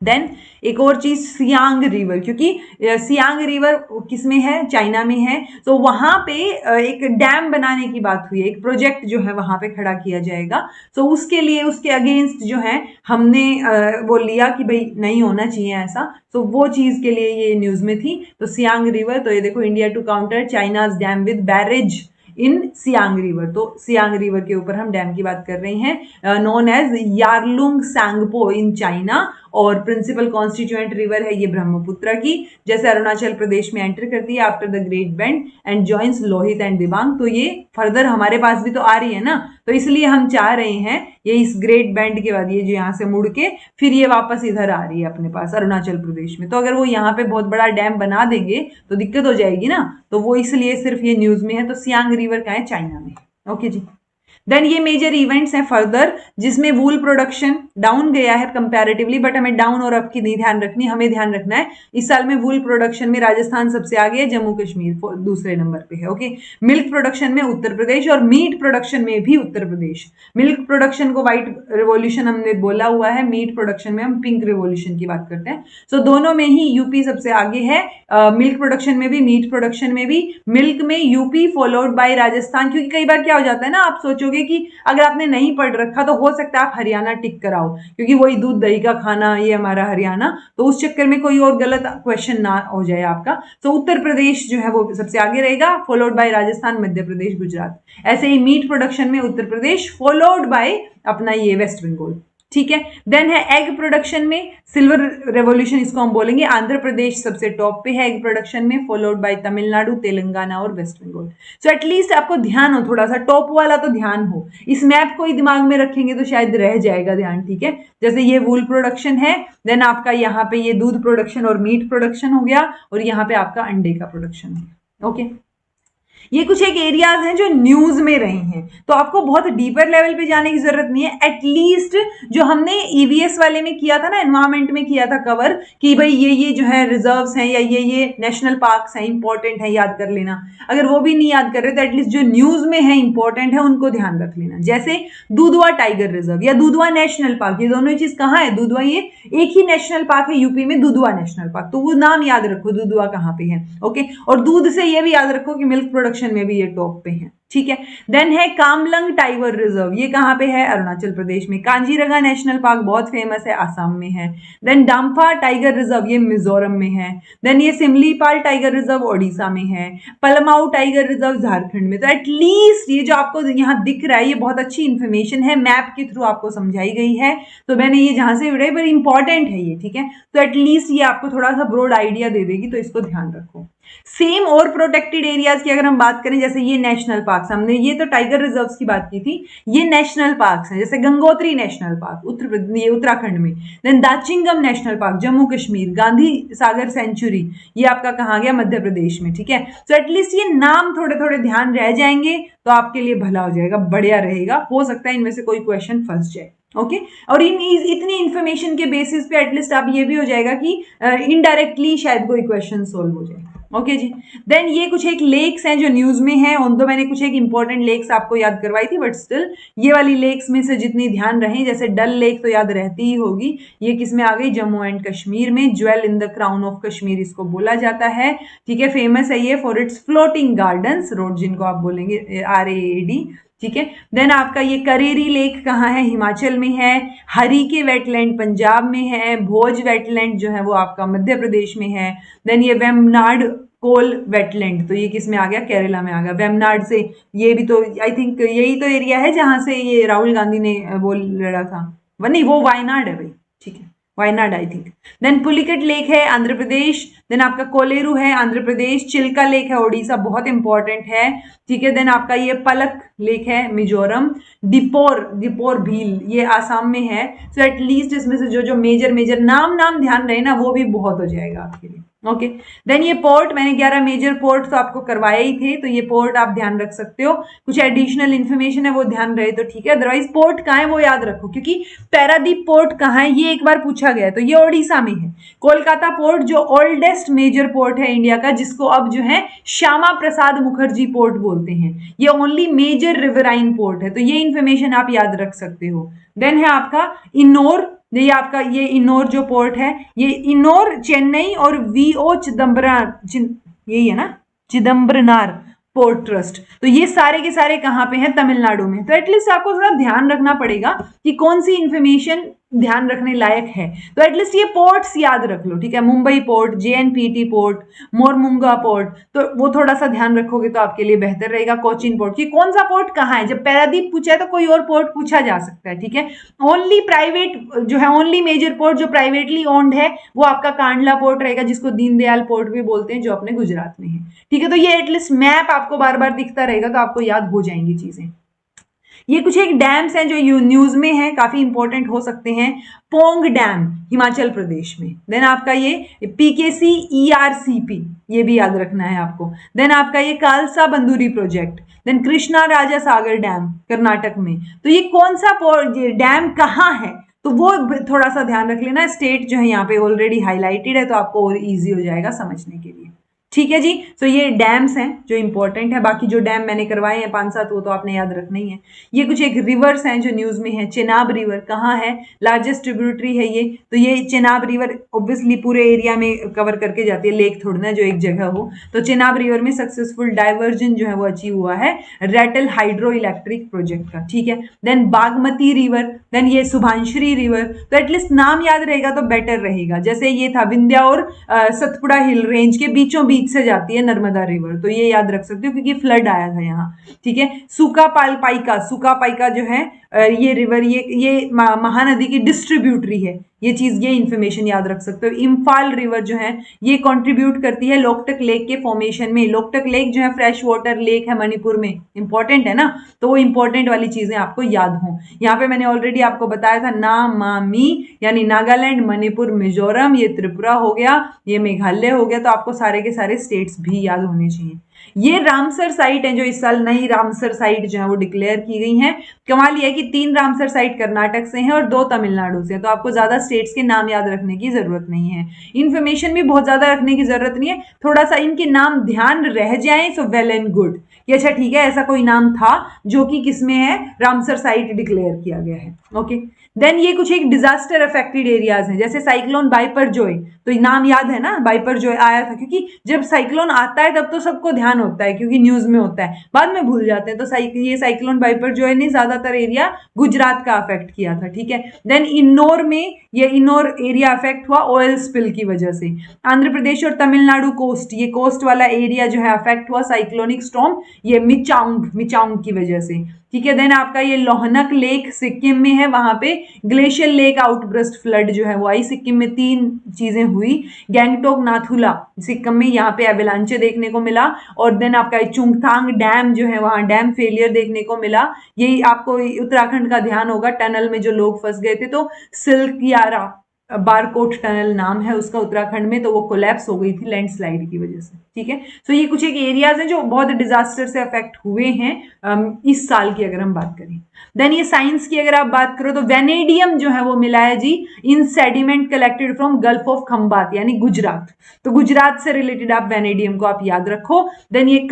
A: देन एक और चीज, सियांग रिवर, क्योंकि सियांग रिवर किसमें है, चाइना में है, तो वहां पे एक डैम बनाने की बात हुई है, एक प्रोजेक्ट जो है वहां पे खड़ा किया जाएगा। तो उसके लिए, उसके अगेंस्ट जो है हमने वो लिया कि भाई नहीं होना चाहिए ऐसा, तो वो चीज के लिए ये न्यूज में थी। तो सियांग रिवर, तो ये देखो, India to counter China's dam with barrage in Siang river, तो सियांग रिवर के ऊपर हम डैम की बात कर रहे हैं, known as Yarlung Tsangpo in China. और प्रिंसिपल कॉन्स्टिट्यूएंट रिवर है ये ब्रह्मपुत्र की, जैसे अरुणाचल प्रदेश में एंटर करती है after the great bend and joins Lohit and Dibang. तो ये फर्दर हमारे पास भी तो आ रही है ना, तो इसलिए हम चाह रहे हैं ये इस ग्रेट बेंड के बाद ये जो यहाँ से मुड़ के फिर ये वापस इधर आ रही है अपने पास अरुणाचल प्रदेश में। तो अगर वो यहाँ पे बहुत बड़ा डैम बना देंगे तो दिक्कत हो जाएगी ना, तो वो इसलिए सिर्फ ये न्यूज में है। तो सियांग रिवर का है चाइना में। ओके जी। देन ये मेजर इवेंट्स हैं फर्दर, जिसमें वूल प्रोडक्शन डाउन गया है कंपैरेटिवली, बट हमें डाउन और अप की नहीं ध्यान रखनी, हमें ध्यान रखना है इस साल में वूल प्रोडक्शन में राजस्थान सबसे आगे है, जम्मू कश्मीर दूसरे नंबर पे है। ओके, मिल्क प्रोडक्शन में उत्तर प्रदेश और मीट प्रोडक्शन में भी उत्तर प्रदेश। मिल्क प्रोडक्शन को व्हाइट रिवॉल्यूशन हमने बोला हुआ है, मीट प्रोडक्शन में हम पिंक रिवॉल्यूशन की बात करते हैं। सो दोनों में ही यूपी सबसे आगे है, मिल्क प्रोडक्शन में भी, मीट प्रोडक्शन में भी। मिल्क में यूपी फॉलोड बाय राजस्थान, क्योंकि कई बार क्या हो जाता है ना, आप सोचोगे कि अगर आपने नहीं पढ़ रखा तो हो सकता है आप हरियाणा टिक कराओ, क्योंकि वही दूध दही का खाना ये हमारा हरियाणा, तो उस चक्कर में कोई और गलत क्वेश्चन ना हो जाए आपका। तो उत्तर प्रदेश जो है वो सबसे आगे रहेगा, फॉलोड बाय राजस्थान, मध्य प्रदेश, गुजरात। ऐसे ही मीट प्रोडक्शन में उत्तर प्रदेश फॉलोड बाय अपना ये वेस्ट बंगाल। ठीक है, देन है एग प्रोडक्शन में सिल्वर रेवोल्यूशन इसको हम बोलेंगे, आंध्र प्रदेश सबसे टॉप पे है एग प्रोडक्शन में, फॉलोड बाय तमिलनाडु, तेलंगाना और वेस्ट बंगाल। सो एटलीस्ट आपको ध्यान हो, थोड़ा सा टॉप वाला तो ध्यान हो, इस मैप को ही दिमाग में रखेंगे तो शायद रह जाएगा ध्यान। ठीक है, जैसे ये वूल प्रोडक्शन है, देन आपका यहाँ पे ये दूध प्रोडक्शन और मीट प्रोडक्शन हो गया, और यहाँ पे आपका अंडे का प्रोडक्शन हो गया। ओके, ये कुछ एक एरियाज हैं जो न्यूज में रहे हैं, तो आपको बहुत डीपर लेवल पे जाने की जरूरत नहीं है। एटलीस्ट जो हमने ईवीएस वाले में किया था ना, एनवायरमेंट में किया था कवर, कि भाई ये जो है रिजर्व्स हैं या ये नेशनल पार्क्स हैं, इंपॉर्टेंट है, याद कर लेना। अगर वो भी नहीं याद कर रहे तो एटलीस्ट जो न्यूज में है इंपॉर्टेंट है उनको ध्यान रख लेना। जैसे दुधवा टाइगर रिजर्व या दुधवा नेशनल पार्क, ये दोनों चीज कहाँ है, दुधवा, ये एक ही नेशनल पार्क है यूपी में, दुधवा नेशनल पार्क, तो वो नाम याद रखो दुधवा कहाँ पे है। ओके, और दूध से ये भी याद रखो कि मिल्क प्रोडक्शन में भी ये टॉप पे है। ठीक है, देन है कामलंग टाइगर रिजर्व, ये कहां पे है, अरुणाचल प्रदेश में। कांजीरंगा नेशनल पार्क बहुत फेमस है, आसाम में है। देन डाम्फा टाइगर रिजर्व, ये मिजोरम में है। देन ये सिमलीपाल टाइगर रिजर्व ओडिशा में है। पलमाऊ टाइगर रिजर्व झारखंड में। तो एटलीस्ट ये जो आपको यहाँ दिख रहा है ये बहुत अच्छी इंफॉर्मेशन है, मैप के थ्रू आपको समझाई गई है, तो मैंने ये जहां से उड़ाई, पर इंपॉर्टेंट है ये। ठीक है, तो एटलीस्ट ये आपको थोड़ा सा ब्रॉड आइडिया दे देगी, तो इसको ध्यान रखो। सेम और प्रोटेक्टेड एरियाज की अगर हम बात करें, जैसे ये नेशनल पार्क, हमने ये तो टाइगर रिजर्व्स की बात की थी, ये नेशनल पार्क्स हैं, जैसे गंगोत्री नेशनल पार्क उत्तराखंड में। Then Dachigam national park Jammu Kashmir. Gandhi Sagar sanctuary, ये आपका कहाँ गया, मध्य प्रदेश में। ठीक है, तो एटलीस्ट ये नाम थोड़े थोड़े ध्यान रह जाएंगे तो आपके लिए भला हो जाएगा, बढ़िया रहेगा। हो सकता है इनमें से कोई क्वेश्चन फंस जाए। ओके, और इतनी इंफॉर्मेशन के बेसिस पे एटलीस्ट आप ये भी हो जाएगा कि इनडायरेक्टली शायद कोई क्वेश्चन सोल्व हो जाए। ओके जी, देन ये कुछ एक लेक्स हैं जो न्यूज में है, उन तो मैंने कुछ एक इंपॉर्टेंट लेक्स आपको याद करवाई थी, बट स्टिल ये वाली लेक्स में से जितनी ध्यान रहे, जैसे डल लेक तो याद रहती ही होगी, ये किस में आ गई, जम्मू एंड कश्मीर में। Jewel in the crown of Kashmir इसको बोला जाता है। ठीक है, फेमस है ये for its floating gardens, road जिनको आप बोलेंगे RAAD। ठीक है, देन आपका ये करेरी लेक कहाँ है, हिमाचल में है। हरी के वेटलैंड पंजाब में है। भोज वेटलैंड जो है वो आपका मध्य प्रदेश में है। देन ये वेमनाड कोल वेटलैंड, तो ये किस में आ गया, केरला में आ गया। वेमनाड से ये भी तो आई थिंक यही तो एरिया है जहां से ये राहुल गांधी ने वो लड़ा था, वो नहीं, वो वायनाड है भाई। ठीक है, Wayanad I think. Then Pulicat lake है आंध्र प्रदेश। देन आपका कोलेरू है आंध्र प्रदेश। चिल्का लेक है ओडिशा, बहुत इंपॉर्टेंट है। ठीक है, देन आपका ये पलक लेक है मिजोरम। दीपोर भील ये आसाम में है। सो एटलीस्ट इसमें से जो मेजर नाम ध्यान रहे ना, वो भी बहुत हो जाएगा आपके लिए। ओके, देन ये पोर्ट, मैंने 11 मेजर पोर्ट तो आपको करवाए ही थे, तो ये पोर्ट आप ध्यान रख सकते हो। कुछ एडिशनल इन्फॉर्मेशन है वो ध्यान रहे तो ठीक है, अदरवाइज पोर्ट कहाँ है वो याद रखो, क्योंकि पैरादीप पोर्ट कहाँ है ये एक बार पूछा गया है, तो ये ओडिशा में है। कोलकाता पोर्ट जो ओल्डेस्ट मेजर पोर्ट है इंडिया का, जिसको अब जो है श्यामा प्रसाद मुखर्जी पोर्ट बोलते हैं, ये ओनली मेजर रिवराइन पोर्ट है, तो ये इन्फॉर्मेशन आप याद रख सकते हो। देन है आपका इन्नोर, ये आपका ये इन्नोर जो पोर्ट है, ये इन्नोर चेन्नई और VO यही है ना, चिदम्बरनार पोर्ट ट्रस्ट, तो ये सारे के सारे कहाँ पे हैं, तमिलनाडु में। तो एटलीस्ट आपको थोड़ा ध्यान रखना पड़ेगा कि कौन सी इंफॉर्मेशन ध्यान रखने लायक है, तो एटलीस्ट ये पोर्ट्स याद रख लो। ठीक है, Mumbai port, JNPT port, Mormugao port, तो वो थोड़ा सा ध्यान रखोगे तो आपके लिए बेहतर रहेगा। कोचीन पोर्ट, कि कौन सा पोर्ट कहाँ है, जब पैरादीप पूछा है तो कोई और पोर्ट पूछा जा सकता है। ठीक है, ओनली प्राइवेट जो है, ओनली मेजर पोर्ट जो प्राइवेटली ओन्ड है वो आपका कांडला पोर्ट रहेगा, जिसको दीनदयाल पोर्ट भी बोलते हैं, जो अपने गुजरात में है। ठीक है, तो ये एटलीस्ट मैप आपको बार बार दिखता रहेगा तो आपको याद हो जाएंगी चीजें। ये कुछ एक डैम्स हैं जो न्यूज में है, काफी इंपॉर्टेंट हो सकते हैं। पोंग डैम हिमाचल प्रदेश में। देन आपका ये पीकेसी ईआरसीपी, ये भी याद रखना है आपको। देन आपका ये कालसा बंदूरी प्रोजेक्ट। देन कृष्णा राजा सागर डैम कर्नाटक में। तो ये कौन सा डैम कहाँ है, तो वो थोड़ा सा ध्यान रख लेना। स्टेट जो है यहाँ पे ऑलरेडी हाईलाइटेड है, तो आपको और इजी हो जाएगा समझने के लिए। ठीक है जी। तो ये डैम्स हैं जो इंपॉर्टेंट है। बाकी जो डैम मैंने करवाए हैं 5-7 वो तो आपने याद रखना ही है। ये कुछ एक रिवर्स हैं जो न्यूज में है। चेनाब रिवर कहाँ है, लार्जेस्ट ट्रिब्यूटरी है ये। तो ये चेनाब रिवर ऑब्वियसली पूरे एरिया में कवर करके जाती है, लेक थोड़ी ना जो एक जगह हो। तो चेनाब रिवर में सक्सेसफुल डाइवर्जन जो है वो अचीव हुआ है रेटल हाइड्रो इलेक्ट्रिक प्रोजेक्ट का। ठीक है। देन बागमती रिवर, देन ये सुभानश्री रिवर। तो एटलीस्ट नाम याद रहेगा तो बेटर रहेगा। जैसे ये था विंध्या और सतपुड़ा हिल रेंज के बीचों बीच से जाती है नर्मदा रिवर, तो ये याद रख सकते हो क्योंकि फ्लड आया था यहाँ। ठीक है। सुका पाइका जो है ये रिवर, ये महानदी की डिस्ट्रीब्यूटरी है। ये चीज, ये इंफॉर्मेशन याद रख सकते हो। इम्फाल रिवर जो है ये कंट्रीब्यूट करती है लोकटक लेक के फॉर्मेशन में। लोकटक लेक जो है फ्रेश वाटर लेक है मणिपुर में, इंपॉर्टेंट है ना। तो वो इंपॉर्टेंट वाली चीजें आपको याद हों। यहाँ पे मैंने ऑलरेडी आपको बताया था नामामी यानी नागालैंड, मणिपुर, मिजोरम, ये त्रिपुरा हो गया, ये मेघालय हो गया। तो आपको सारे के सारे स्टेट्स भी याद होने चाहिए। ये रामसर साइट है जो इस साल नई रामसर साइट जो है वो डिक्लेयर की गई है। कमाल ये है कि 3 रामसर साइट कर्नाटक से हैं और 2 तमिलनाडु से। तो आपको ज्यादा स्टेट्स के नाम याद रखने की जरूरत नहीं है। इन्फॉर्मेशन भी बहुत ज्यादा रखने की जरूरत नहीं है, थोड़ा सा इनके नाम ध्यान रह जाए सो वेल एंड गुड कि अच्छा ठीक है ऐसा कोई नाम था जो कि किसमें है, रामसर साइट डिक्लेयर किया गया है। ओके। देन ये कुछ एक डिजास्टर अफेक्टेड एरियाज हैं, जैसे साइक्लोन बाइपरजोय। तो नाम याद है ना, बाइपरजोय आया था क्योंकि जब साइक्लोन आता है तब तो सबको ध्यान होता है क्योंकि न्यूज में होता है, बाद में भूल जाते हैं। तो ये साइक्लोन बाइपरजोय ने ज्यादातर एरिया गुजरात का अफेक्ट किया था। ठीक है। देन इन्नौर में, ये इन्नौर एरिया अफेक्ट हुआ ऑयल स्पिल की वजह से। आंध्र प्रदेश और तमिलनाडु कोस्ट, ये कोस्ट वाला एरिया जो है अफेक्ट हुआ साइक्लोनिक स्टॉर्म, ये मिचांग की वजह से। ठीक है। देन आपका ये लोहनक लेक सिक्किम में है, वहां पे ग्लेशियर लेक आउटब्रस्ट फ्लड जो है वो आई। सिक्किम में 3 चीजें हुई। गैंगटोक नाथुला सिक्किम में, यहाँ पे एवलांचे देखने को मिला। और देन आपका चुंगथांग डैम जो है वहां डैम फेलियर देखने को मिला। यही आपको उत्तराखंड का ध्यान होगा, टनल में जो लोग फंस गए थे, तो सिल्कियारा बारकोट टनल नाम है उसका उत्तराखंड में, तो वो कोलैप्स हो गई थी लैंडस्लाइड की वजह से। ठीक है। तो ये कुछ एक एरियाज हैं जो बहुत डिजास्टर से अफेक्ट हुए हैं इस साल की अगर हम बात करें। देन ये साइंस की अगर आप बात करो तो वेनेडियम जो है वो मिला है जी in sediment collected from gulf of Khambhat यानी गुजरात। तो गुजरात से रिलेटेड आप वेनेडियम को आप याद रखो। देन ये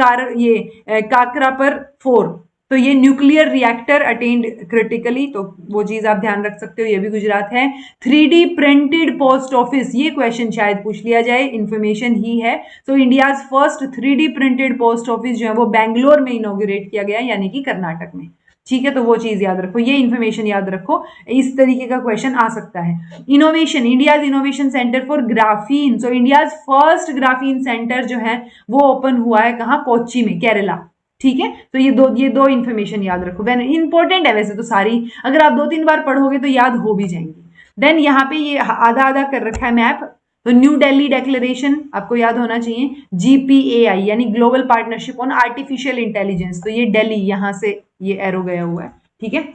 A: काकरा पर 4, तो ये न्यूक्लियर रिएक्टर अटेन्ड क्रिटिकली, तो वो चीज आप ध्यान रख सकते हो, ये भी गुजरात है। 3D प्रिंटेड पोस्ट ऑफिस, ये क्वेश्चन शायद पूछ लिया जाए, इंफॉर्मेशन ही है। सो India's first 3D printed post office जो है वो बैंगलोर में इनॉग्रेट किया गया यानी कि कर्नाटक में। ठीक है। तो वो चीज याद रखो, ये इंफॉर्मेशन याद रखो, इस तरीके का क्वेश्चन आ सकता है। Innovation, India's innovation centre for graphene. So India's first graphene centre जो है वो ओपन हुआ है कहाँ, कोच्चि में, केरला। ठीक है। तो ये दो इंफॉर्मेशन याद रखो, इंपॉर्टेंट है वैसे तो सारी, अगर आप 2-3 बार पढ़ोगे तो याद हो भी जाएंगी। देन यहाँ पे ये आधा आधा कर रखा है मैप। तो न्यू दिल्ली डिक्लेरेशन आपको याद होना चाहिए। GPAI यानी global partnership on artificial intelligence, तो ये दिल्ली, यहां से ये एरो गया हुआ है। ठीक है।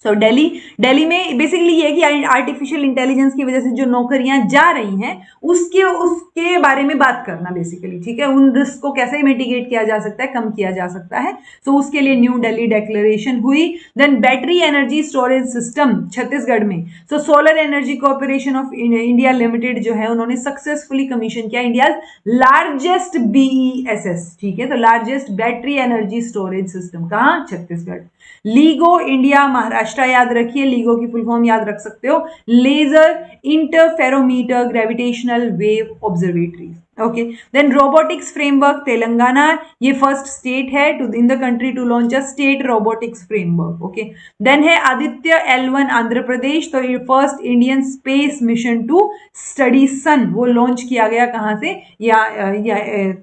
A: सो दिल्ली में बेसिकली ये है कि आर्टिफिशियल इंटेलिजेंस की वजह से जो नौकरियां जा रही हैं उसके बारे में बात करना बेसिकली। ठीक है। उन रिस्क को कैसे मिटिगेट किया जा सकता है, कम किया जा सकता है। सो उसके लिए न्यू दिल्ली डिक्लेरेशन हुई। Then battery energy storage system Chhattisgarh में। So solar energy corporation of India limited जो है उन्होंने सक्सेसफुली कमीशन किया इंडिया लार्जेस्ट BESS। ठीक है। तो largest battery energy storage system कहाँ, छत्तीसगढ़। लीगो इंडिया महाराष्ट्र, याद रखिए, लीगो की फुल फॉर्म याद रख सकते हो, laser interferometer gravitational wave observatory. Okay. Then robotics framework Telangana, ये फर्स्ट स्टेट है in the country to launch a state robotics framework. Okay. Then है आदित्य L1 आंध्र प्रदेश, तो ये first Indian space mission to study sun, वो लॉन्च किया गया कहां से, या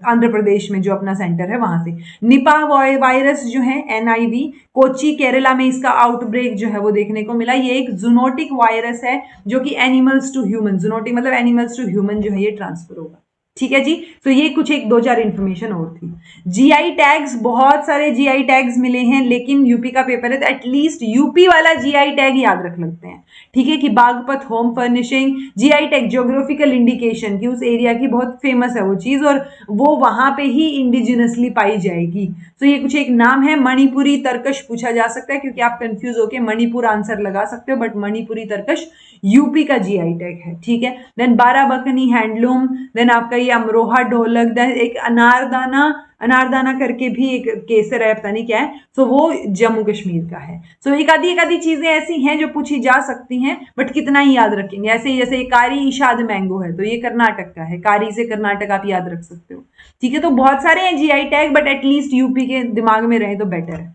A: आंध्र प्रदेश में जो अपना सेंटर है वहां से। निपाह वायरस जो है NIV, कोच्चि केरला में इसका आउटब्रेक जो है वो देखने को मिला। ये एक जूनोटिक वायरस है जो कि एनिमल्स टू ह्यूमन, जूनोटिक मतलब एनिमल्स टू ह्यूमन जो है ये ट्रांसफर होगा। ठीक है जी। तो ये कुछ एक दो चार इंफॉर्मेशन और थी। जीआई टैग्स, बहुत सारे जीआई टैग्स मिले हैं, लेकिन यूपी का पेपर है तो एटलीस्ट यूपी वाला जीआई टैग याद रख लेते हैं, ठीक है, कि Baghpat home furnishing, GI tag geographical indication कि उस एरिया की बहुत फेमस है वो चीज और वो वहां पे ही इंडिजिनसली पाई जाएगी। तो ये कुछ एक नाम है। मणिपुरी तरकश पूछा जा सकता है क्योंकि आप कंफ्यूज होके मणिपुर आंसर लगा सकते हो, बट मणिपुरी तरकश यूपी का जीआई टैग है, ठीक है। देन बाराबंकी हैंडलूम, देन आपका ये अमरोहा ढोलक, देन एक अनारदाना, अनारदाना करके भी एक केसर है, पता नहीं क्या है, तो वो जम्मू कश्मीर का है। सो एक आधी चीजें ऐसी हैं जो पूछी जा सकती हैं, बट कितना ही याद रखेंगे। ऐसे ही जैसे कारी ईशाद मैंगो है तो ये कर्नाटक का है, कारी से कर्नाटक आप याद रख सकते हो, ठीक है। तो बहुत सारे हैं GI tag, but at least UP के दिमाग में रहे तो बेटर है।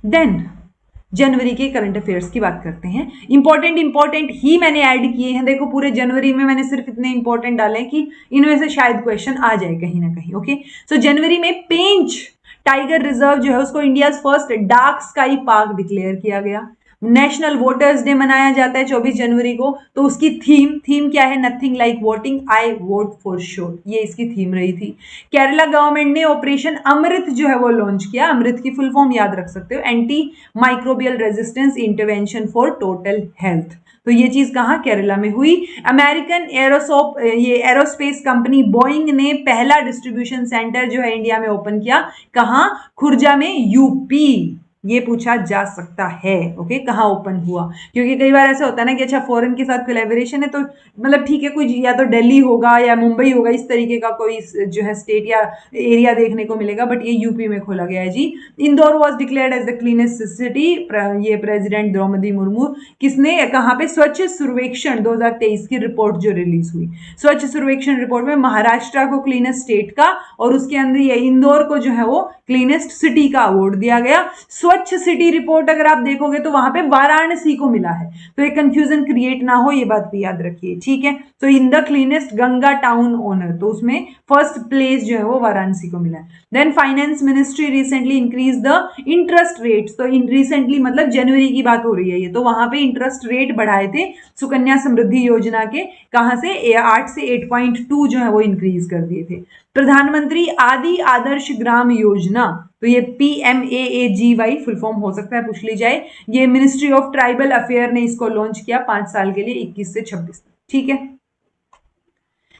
A: देन जनवरी के करंट अफेयर्स की बात करते हैं। इंपॉर्टेंट ही मैंने ऐड किए हैं। देखो पूरे जनवरी में मैंने सिर्फ इतने इंपॉर्टेंट डाले कि इनमें से शायद क्वेश्चन आ जाए कहीं ना कहीं। ओके, सो जनवरी में पेंच टाइगर रिजर्व जो है उसको India first dark sky park declare किया गया। नेशनल वोटर्स डे मनाया जाता है 24 जनवरी को, तो उसकी थीम क्या है? Nothing like voting, I vote for sure, ये इसकी थीम रही थी। केरला गवर्नमेंट ने ऑपरेशन अमृत जो है वो लॉन्च किया। अमृत की फुल फॉर्म याद रख सकते हो, anti microbial resistance intervention for total health. तो ये चीज कहाँ? केरला में हुई। अमेरिकन एरोस्पेस कंपनी बोइंग ने पहला डिस्ट्रीब्यूशन सेंटर जो है इंडिया में ओपन किया। कहाँ? खुर्जा में, यूपी। ये पूछा जा सकता है। ओके, कहाँ ओपन हुआ? क्योंकि कई बार ऐसा होता है ना कि अच्छा फॉरेन के साथ कोलैबोरेशन है तो मतलब ठीक है, कोई या तो दिल्ली होगा या मुंबई होगा, इस तरीके का कोई जो है स्टेट या एरिया देखने को मिलेगा, बट ये यूपी में खोला गया है जी। Indore was declared as the cleanest city. ये प्रेसिडेंट द्रौपदी मुर्मू किसने, कहाँ पे? स्वच्छ सर्वेक्षण 2023 की रिपोर्ट जो रिलीज हुई, स्वच्छ सर्वेक्षण रिपोर्ट में महाराष्ट्र को क्लीनेस्ट स्टेट का और उसके अंदर ये इंदौर को जो है वो क्लीनेस्ट सिटी का अवार्ड दिया गया। स्वच्छ सिटी रिपोर्ट अगर आप देखोगे तो वहां पे वाराणसी को मिला है, तो एक कंफ्यूजन क्रिएट ना हो, ये बात भी याद रखिए, ठीक है। तो in the cleanest Ganga town owner, तो उसमें फर्स्ट प्लेस जो है वो वाराणसी को मिला है। Then finance ministry recently increase the interest rates, तो इन रिसेंटली मतलब जनवरी की बात हो रही है ये, तो वहां पे इंटरेस्ट रेट बढ़ाए थे सुकन्या समृद्धि योजना के, कहां से? 8 से 8.2 जो है वो इंक्रीज कर दिए थे। प्रधानमंत्री आदि आदर्श ग्राम योजना, तो ये PMAAGY फुल फॉर्म हो सकता है, पूछ ली जाए। ये मिनिस्ट्री ऑफ ट्राइबल अफेयर ने इसको लॉन्च किया 5 साल के लिए, 21 से 26 तक, ठीक है।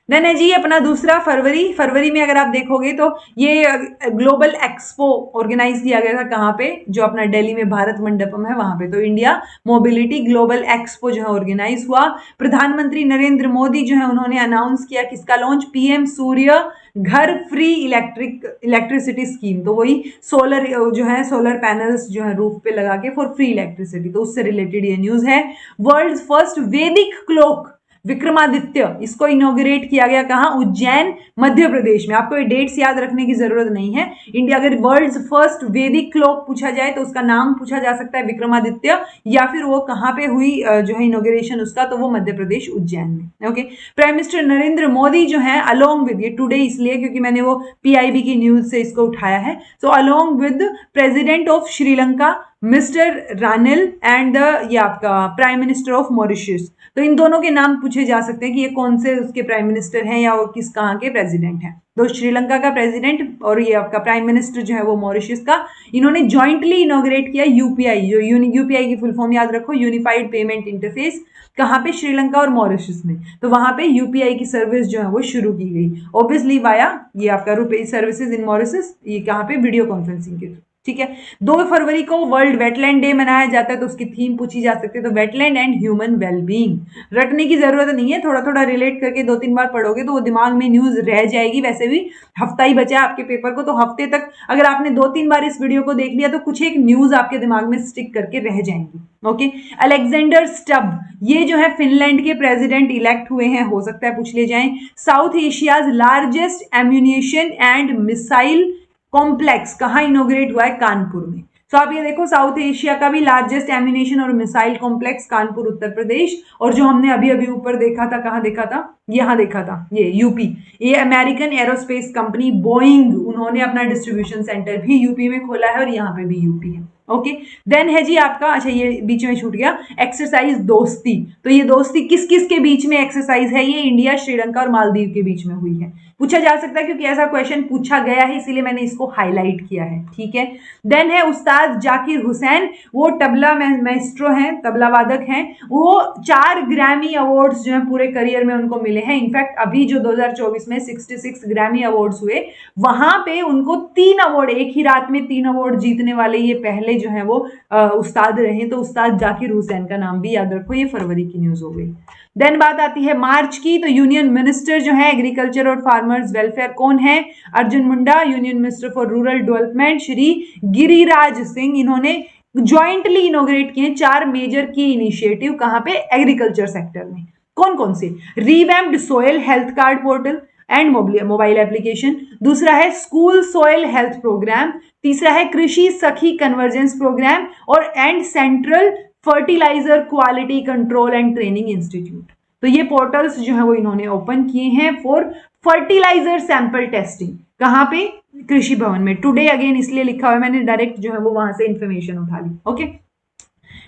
A: देन है जी अपना दूसरा फरवरी में अगर आप देखोगे तो ये ग्लोबल एक्सपो ऑर्गेनाइज किया गया था। कहाँ पे? जो अपना दिल्ली में भारत मंडपम है वहां पे, तो इंडिया मोबिलिटी ग्लोबल एक्सपो जो है ऑर्गेनाइज हुआ। प्रधानमंत्री नरेंद्र मोदी जो है उन्होंने अनाउंस किया किसका लॉन्च? PM सूर्य घर फ्री इलेक्ट्रिसिटी स्कीम, तो वही सोलर जो है सोलर पैनल्स जो है रूफ पे लगा के फॉर फ्री इलेक्ट्रिसिटी, तो उससे रिलेटेड ये न्यूज है। वर्ल्ड फर्स्ट वैदिक क्लॉक विक्रमादित्य, इसको इनॉग्रेट किया गया कहां? उज्जैन मध्य प्रदेश में। आपको ये डेट्स याद रखने की जरूरत नहीं है। इंडिया अगर वर्ल्ड्स फर्स्ट वैदिक क्लॉक पूछा जाए तो उसका नाम पूछा जा सकता है विक्रमादित्य, या फिर वो कहां पे हुई जो है इनॉग्रेशन उसका, तो वो मध्य प्रदेश उज्जैन में। Okay, prime minister Narendra Modi जो है अलोंग विद, ये टुडे इसलिए क्योंकि मैंने वो PIB की न्यूज से इसको उठाया है, so along with president of Sri Lanka mister Ranil and ये आपका प्राइम मिनिस्टर ऑफ मॉरिशस, तो इन दोनों के नाम पूछे जा सकते हैं कि ये कौन से उसके प्राइम मिनिस्टर हैं या वो किस कहाँ के प्रेसिडेंट हैं। तो श्रीलंका का प्रेसिडेंट और ये आपका प्राइम मिनिस्टर जो है वो मॉरिशस का, इन्होंने जॉइंटली इनॉग्रेट किया UPI, जो UPI की फुल फॉर्म याद रखो, यूनिफाइड पेमेंट इंटरफेस। कहाँ पे? श्रीलंका और मॉरिशस में, तो वहां पे UPI की सर्विस जो है वो शुरू की गई, ऑब्वियसली वाया ये आपका रुपे सर्विसेज इन मॉरिशस, ये कहाँ पे? वीडियो कॉन्फ्रेंसिंग के थ्रू, ठीक है। 2 फरवरी को वर्ल्ड वेटलैंड डे मनाया जाता है, तो उसकी थीम पूछी जा सकती है, तो वेटलैंड एंड ह्यूमन वेलबींग। रटने की जरूरत नहीं है, थोड़ा थोड़ा रिलेट करके 2-3 बार पढ़ोगे तो वो दिमाग में न्यूज रह जाएगी। वैसे भी हफ्ता ही बचा है आपके पेपर को, तो हफ्ते तक अगर आपने 2-3 बार इस वीडियो को देख लिया तो कुछ एक न्यूज आपके दिमाग में स्टिक करके रह जाएंगी। ओके, अलेक्जेंडर स्टब, ये जो है फिनलैंड के प्रेसिडेंट इलेक्ट हुए हैं, हो सकता है पूछ ले जाएं। South Asia's largest ammunition and missile complex कहाँ इनोग्रेट हुआ है? कानपुर में। तो आप ये देखो, साउथ एशिया का भी लार्जेस्ट एम्यूनेशन और मिसाइल कॉम्प्लेक्स कानपुर उत्तर प्रदेश, और जो हमने अभी अभी ऊपर देखा था, कहाँ देखा था? यहाँ देखा था, ये यूपी। ये अमेरिकन एरोस्पेस कंपनी बोइंग, उन्होंने अपना डिस्ट्रीब्यूशन सेंटर भी यूपी में खोला है और यहाँ पे भी यूपी है। ओके। देन है जी आपका, अच्छा ये बीच में छूट गया, एक्सरसाइज दोस्ती। तो ये दोस्ती किस किस के बीच में एक्सरसाइज है? ये इंडिया, श्रीलंका और मालदीव के बीच में हुई है। पूछा जा सकता है क्योंकि ऐसा क्वेश्चन पूछा गया है, इसीलिए मैंने इसको हाईलाइट किया है, ठीक है। देन है उस्ताद जाकिर हुसैन, वो तबला मैस्ट्रो हैं, तबला वादक हैं। वो 4 ग्रैमी अवार्ड्स जो है पूरे करियर में उनको मिले हैं। इनफैक्ट अभी जो 2024 में 66 ग्रैमी अवार्ड्स हुए, वहां पे उनको 3 अवार्ड, एक ही रात में 3 अवार्ड जीतने वाले ये पहले जो है वो उस्ताद रहे। तो उस्ताद जाकिर हुसैन का नाम भी याद रखो, ये फरवरी की न्यूज हो गई। देन बात आती है मार्च की, तो यूनियन मिनिस्टर जो है एग्रीकल्चर और फार्मर्स वेलफेयर कौन है? Arjun Munda. Union minister for rural development Shri Giriraj Singh. इन्होंने ज्वाइंटली इनोग्रेट किए 4 मेजर की इनिशिएटिव, कहां पे? एग्रीकल्चर सेक्टर में। कौन कौन से? Revamped soil health card portal and mobile application. दूसरा है स्कूल सोयल हेल्थ प्रोग्राम। तीसरा है कृषि सखी कन्वर्जेंस प्रोग्राम और and central fertilizer quality control and training institute. तो ये पोर्टल्स जो है वो इन्होंने ओपन किए हैं फॉर फर्टिलाइजर सैंपल टेस्टिंग। कहां पे? कृषि भवन में। टुडे अगेन इसलिए लिखा हुआ है, मैंने डायरेक्ट जो है वो वहां से इंफॉर्मेशन उठा ली। Okay.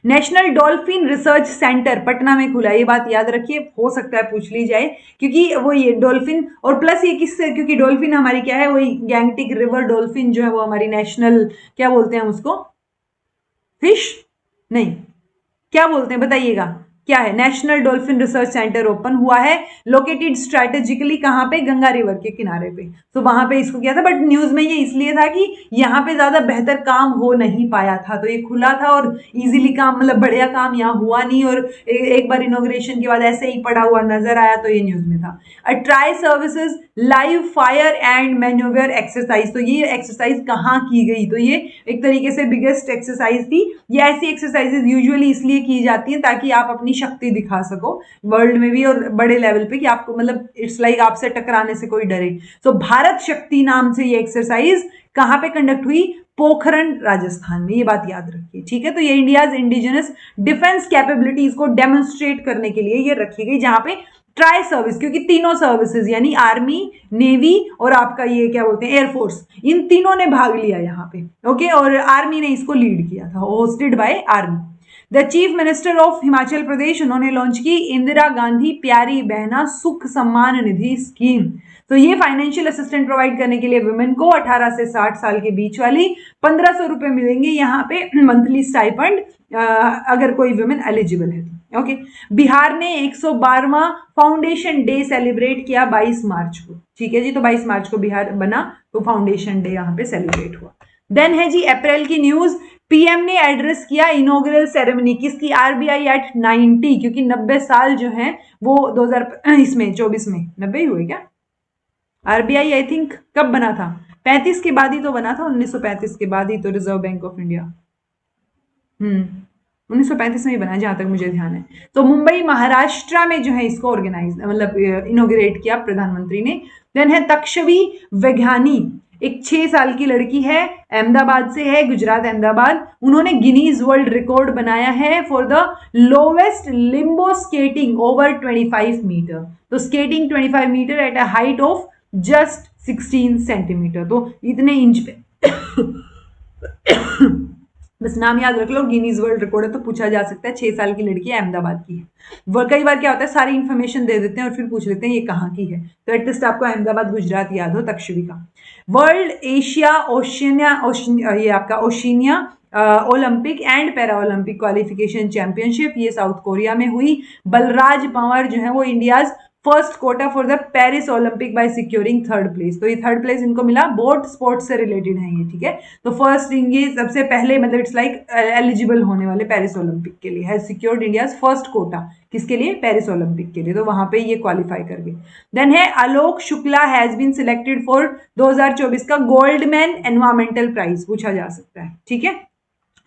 A: National dolphin research centre Patna में खुला, ये बात याद रखिए, हो सकता है पूछ ली जाए, क्योंकि वो ये डॉल्फिन और प्लस ये किससे, क्योंकि डॉल्फिन हमारी क्या है, वही गैंगटिक रिवर डॉल्फिन जो है वो हमारी नेशनल, क्या बोलते हैं उसको? फिश नहीं, क्या बोलते हैं बताइएगा, क्या है? National dolphin research centre open हुआ है, लोकेटेड स्ट्रेटेजिकली कहां पे? गंगा रिवर के किनारे पे। तो वहां पे इसको किया था, बट न्यूज में ये इसलिए था कि यहाँ पे ज्यादा बेहतर काम हो नहीं पाया था, तो ये खुला था और इजीली काम, मतलब बढ़िया काम यहाँ हुआ नहीं, और एक बार इनोग्रेशन के बाद ऐसे ही पड़ा हुआ नजर आया, तो ये न्यूज में था। Tri services live fire and manoeuvre exercise. तो ये एक्सरसाइज कहाँ की गई? तो ये एक तरीके से बिगेस्ट एक्सरसाइज थी। ये ऐसी एक्सरसाइजेज यूजुअली इसलिए की जाती हैं ताकि आप अपनी शक्ति दिखा सको वर्ल्ड में भी और बड़े लेवल पे, कि आपको मतलब इट्स लाइक आपसे टकराने से कोई डरे। सो भारत शक्ति नाम से ये एक्सरसाइज कहां पे कंडक्ट हुई? पोखरण राजस्थान में। ये बात याद रखिए, ठीक है। तो ये इंडियाज इंडिजिनस डिफेंस कैपेबिलिटीज को डेमोन्स्ट्रेट करने के लिए ये रखी गई, जहां पे ट्राई सर्विस, क्योंकि तीनों सर्विसेज यानी आर्मी, नेवी और आपका ये क्या बोलते हैं एयरफोर्स, इन तीनों ने भाग लिया यहाँ पे। ओके। और आर्मी ने इसको लीड किया था, hosted by army. The chief minister of Himachal Pradesh, उन्होंने लॉन्च की इंदिरा गांधी प्यारी बहना सुख सम्मान निधि स्कीम। तो ये फाइनेंशियल असिस्टेंट प्रोवाइड करने के लिए वुमेन को 18 से 60 साल के बीच वाली 1500 रुपए मिलेंगे यहाँ पे मंथली स्टाइपेंड, अगर कोई वुमेन एलिजिबल है तो। ओके। बिहार ने 112वां फाउंडेशन डे सेलिब्रेट किया 22 मार्च को, ठीक है जी। तो 22 मार्च को बिहार बना, तो फाउंडेशन डे यहाँ पे सेलिब्रेट हुआ। देन है जी अप्रैल की न्यूज, पीएम ने एड्रेस किया इनॉग्रल सेरेमनी किसकी? आरबीआई एट 90, क्योंकि 90 साल जो है वो 2024 में 90 हुए क्या? आरबीआई आई थिंक कब बना था? 35 के बाद ही तो बना था, 1935 के बाद ही तो रिजर्व बैंक ऑफ इंडिया। 1935 में ही बना, जहां तक मुझे ध्यान है। तो मुंबई महाराष्ट्र में जो है इसको ऑर्गेनाइज, मतलब इनोग्रेट किया प्रधानमंत्री ने। देन है तक्षवी वैज्ञानी, एक 6 साल की लड़की है, अहमदाबाद से है, गुजरात अहमदाबाद। उन्होंने गिनीज वर्ल्ड रिकॉर्ड बनाया है for the lowest limbo skating over 25 metre. तो skating 25 metre at a height of just 16 centimetre, तो इतने इंच पे बस नाम याद रख लो, गिनीज वर्ल्ड रिकॉर्ड है तो पूछा जा सकता है। 6 साल की लड़की है, अहमदाबाद की है। कई बार क्या होता है, सारी इंफॉर्मेशन दे देते हैं और फिर पूछ लेते हैं ये कहाँ की है, तो एटलीस्ट आपको अहमदाबाद गुजरात याद हो। तक्षवी का वर्ल्ड एशिया ओशिनिया, ये आपका Oceania Olympic and Para Olympic qualification championship, ये साउथ कोरिया में हुई। बलराज पंवर जो है वो India's first quota for the Paris Olympic by securing 3rd place. तो ये 3rd प्लेस इनको मिला, बोट स्पोर्ट्स से रिलेटेड है ये, ठीक है। तो फर्स्ट ये सबसे पहले, मतलब इट्स लाइक एलिजिबल होने वाले पेरिस ओलंपिक के लिए, has secured India's first quota, किसके लिए? पेरिस ओलंपिक के लिए। तो वहां पे ये क्वालिफाई कर गए। देन है Alok Shukla has been selected for 2024 का गोल्डमैन एनवायरमेंटल प्राइज, पूछा जा सकता है, ठीक है।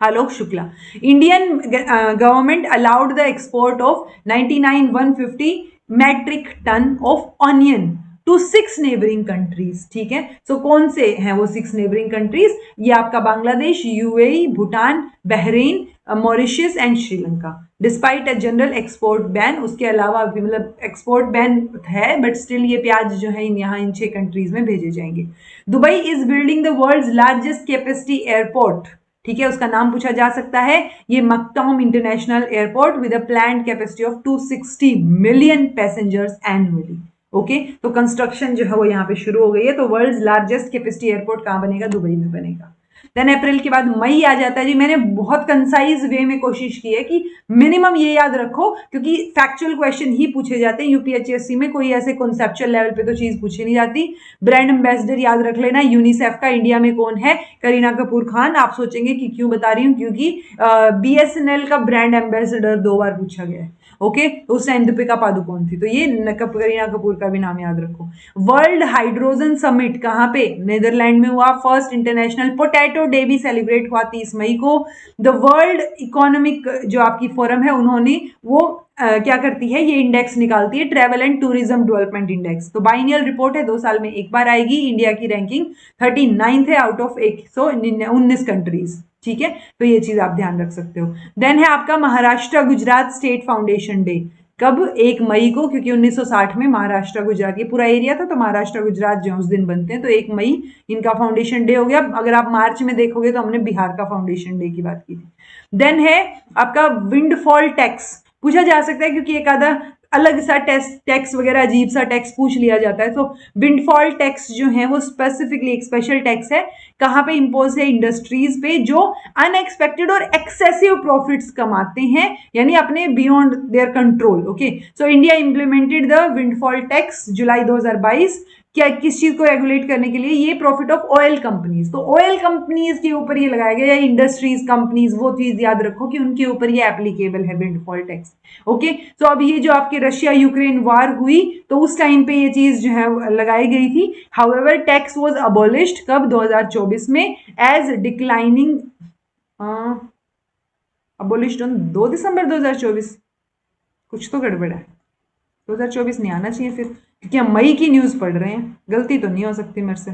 A: Alok Shukla. Indian government allowed the export of 99,150 metric ton of onion to 6 neighbouring countries, ठीक है। सो कौन से हैं वो 6 नेबरिंग कंट्रीज? ये आपका Bangladesh, UAE, Bhutan, Bahrain, Mauritius and Sri Lanka. Despite a general export ban, उसके अलावा भी मतलब एक्सपोर्ट बैन है, बट स्टिल ये प्याज जो है यहाँ इन 6 कंट्रीज में भेजे जाएंगे। Dubai is building the world's largest capacity airport, ठीक है, उसका नाम पूछा जा सकता है। ये Maktoum international airport with a planned capacity of 260 million passengers annually. Okay, तो कंस्ट्रक्शन जो है वो यहाँ पे शुरू हो गई है। तो वर्ल्ड लार्जेस्ट कैपेसिटी एयरपोर्ट कहाँ बनेगा? दुबई में बनेगा। देन अप्रैल के बाद मई आ जाता है जी। मैंने बहुत कंसाइज वे में कोशिश की है कि मिनिमम ये याद रखो, क्योंकि फैक्चुअल क्वेश्चन ही पूछे जाते हैं यूपीएचएससी में, कोई ऐसे कॉन्सेप्चुअल लेवल पे तो चीज पूछी नहीं जाती। ब्रांड एम्बेसडर याद रख लेना यूनिसेफ का इंडिया में कौन है? करीना कपूर खान। आप सोचेंगे कि क्यों बता रही हूँ, क्योंकि बीएसएनएल का ब्रांड एम्बेसडर 2 बार पूछा गया है। ओके, तो उस टाइम दीपिका पादुकोण थी, तो ये करीना कपूर का भी नाम याद रखो। वर्ल्ड हाइड्रोजन समिट कहाँ पे? नीदरलैंड में हुआ। फर्स्ट इंटरनेशनल पोटैटो डे भी सेलिब्रेट हुआ 30 मई को। द वर्ल्ड इकोनॉमिक जो आपकी फोरम है, उन्होंने वो क्या करती है, ये इंडेक्स निकालती है, travel and tourism development index. तो बाइनियल रिपोर्ट है, 2 साल में एक बार आएगी। इंडिया की रैंकिंग 39 है आउट ऑफ 119 कंट्रीज। ठीक है, तो ये चीज आप ध्यान रख सकते हो। देन है आपका Maharashtra Gujarat state foundation day. कब? 1 मई को, क्योंकि 1960 में महाराष्ट्र गुजरात ये पूरा एरिया था, तो महाराष्ट्र गुजरात जो उस दिन बनते हैं, तो 1 मई इनका फाउंडेशन डे हो गया। अगर आप मार्च में देखोगे तो हमने बिहार का फाउंडेशन डे की बात की थी। देन है आपका विंडफॉल टैक्स, पूछा जा सकता है क्योंकि एक आधा अलग सा टैक्स वगैरह अजीब सा टैक्स पूछ लिया जाता है। तो विंडफॉल टैक्स जो है वो स्पेसिफिकली एक स्पेशल टैक्स है। कहाँ पे इम्पोज है? इंडस्ट्रीज पे जो अनएक्सपेक्टेड और एक्सेसिव प्रॉफिट्स कमाते हैं, यानी अपने beyond their control. Okay, so India implemented the windfall tax July 2022। क्या किस चीज को रेगुलेट करने के लिए? ये प्रॉफिट ऑफ ऑयल कंपनीज। तो ऑयल कंपनीज के ऊपर ये लगाया गया, या इंडस्ट्रीज कंपनीज, वो चीज याद रखो कि उनके ऊपर ये एप्लीकेबल है विंडफॉल टैक्स। ओके, तो अब ये जो आपके रशिया यूक्रेन वार हुई, तो उस टाइम पे ये चीज जो है लगाई गई थी। हाउएवर टैक्स वाज अबॉलिश्ड कब? 2024 में, एज डिक्लाइनिंग अबॉलिश्ड ऑन 2 दिसंबर 2024। कुछ तो गड़बड़ है, 2024 नहीं आना चाहिए फिर, क्योंकि हम मई की न्यूज पढ़ रहे हैं। गलती तो नहीं हो सकती मेरे से।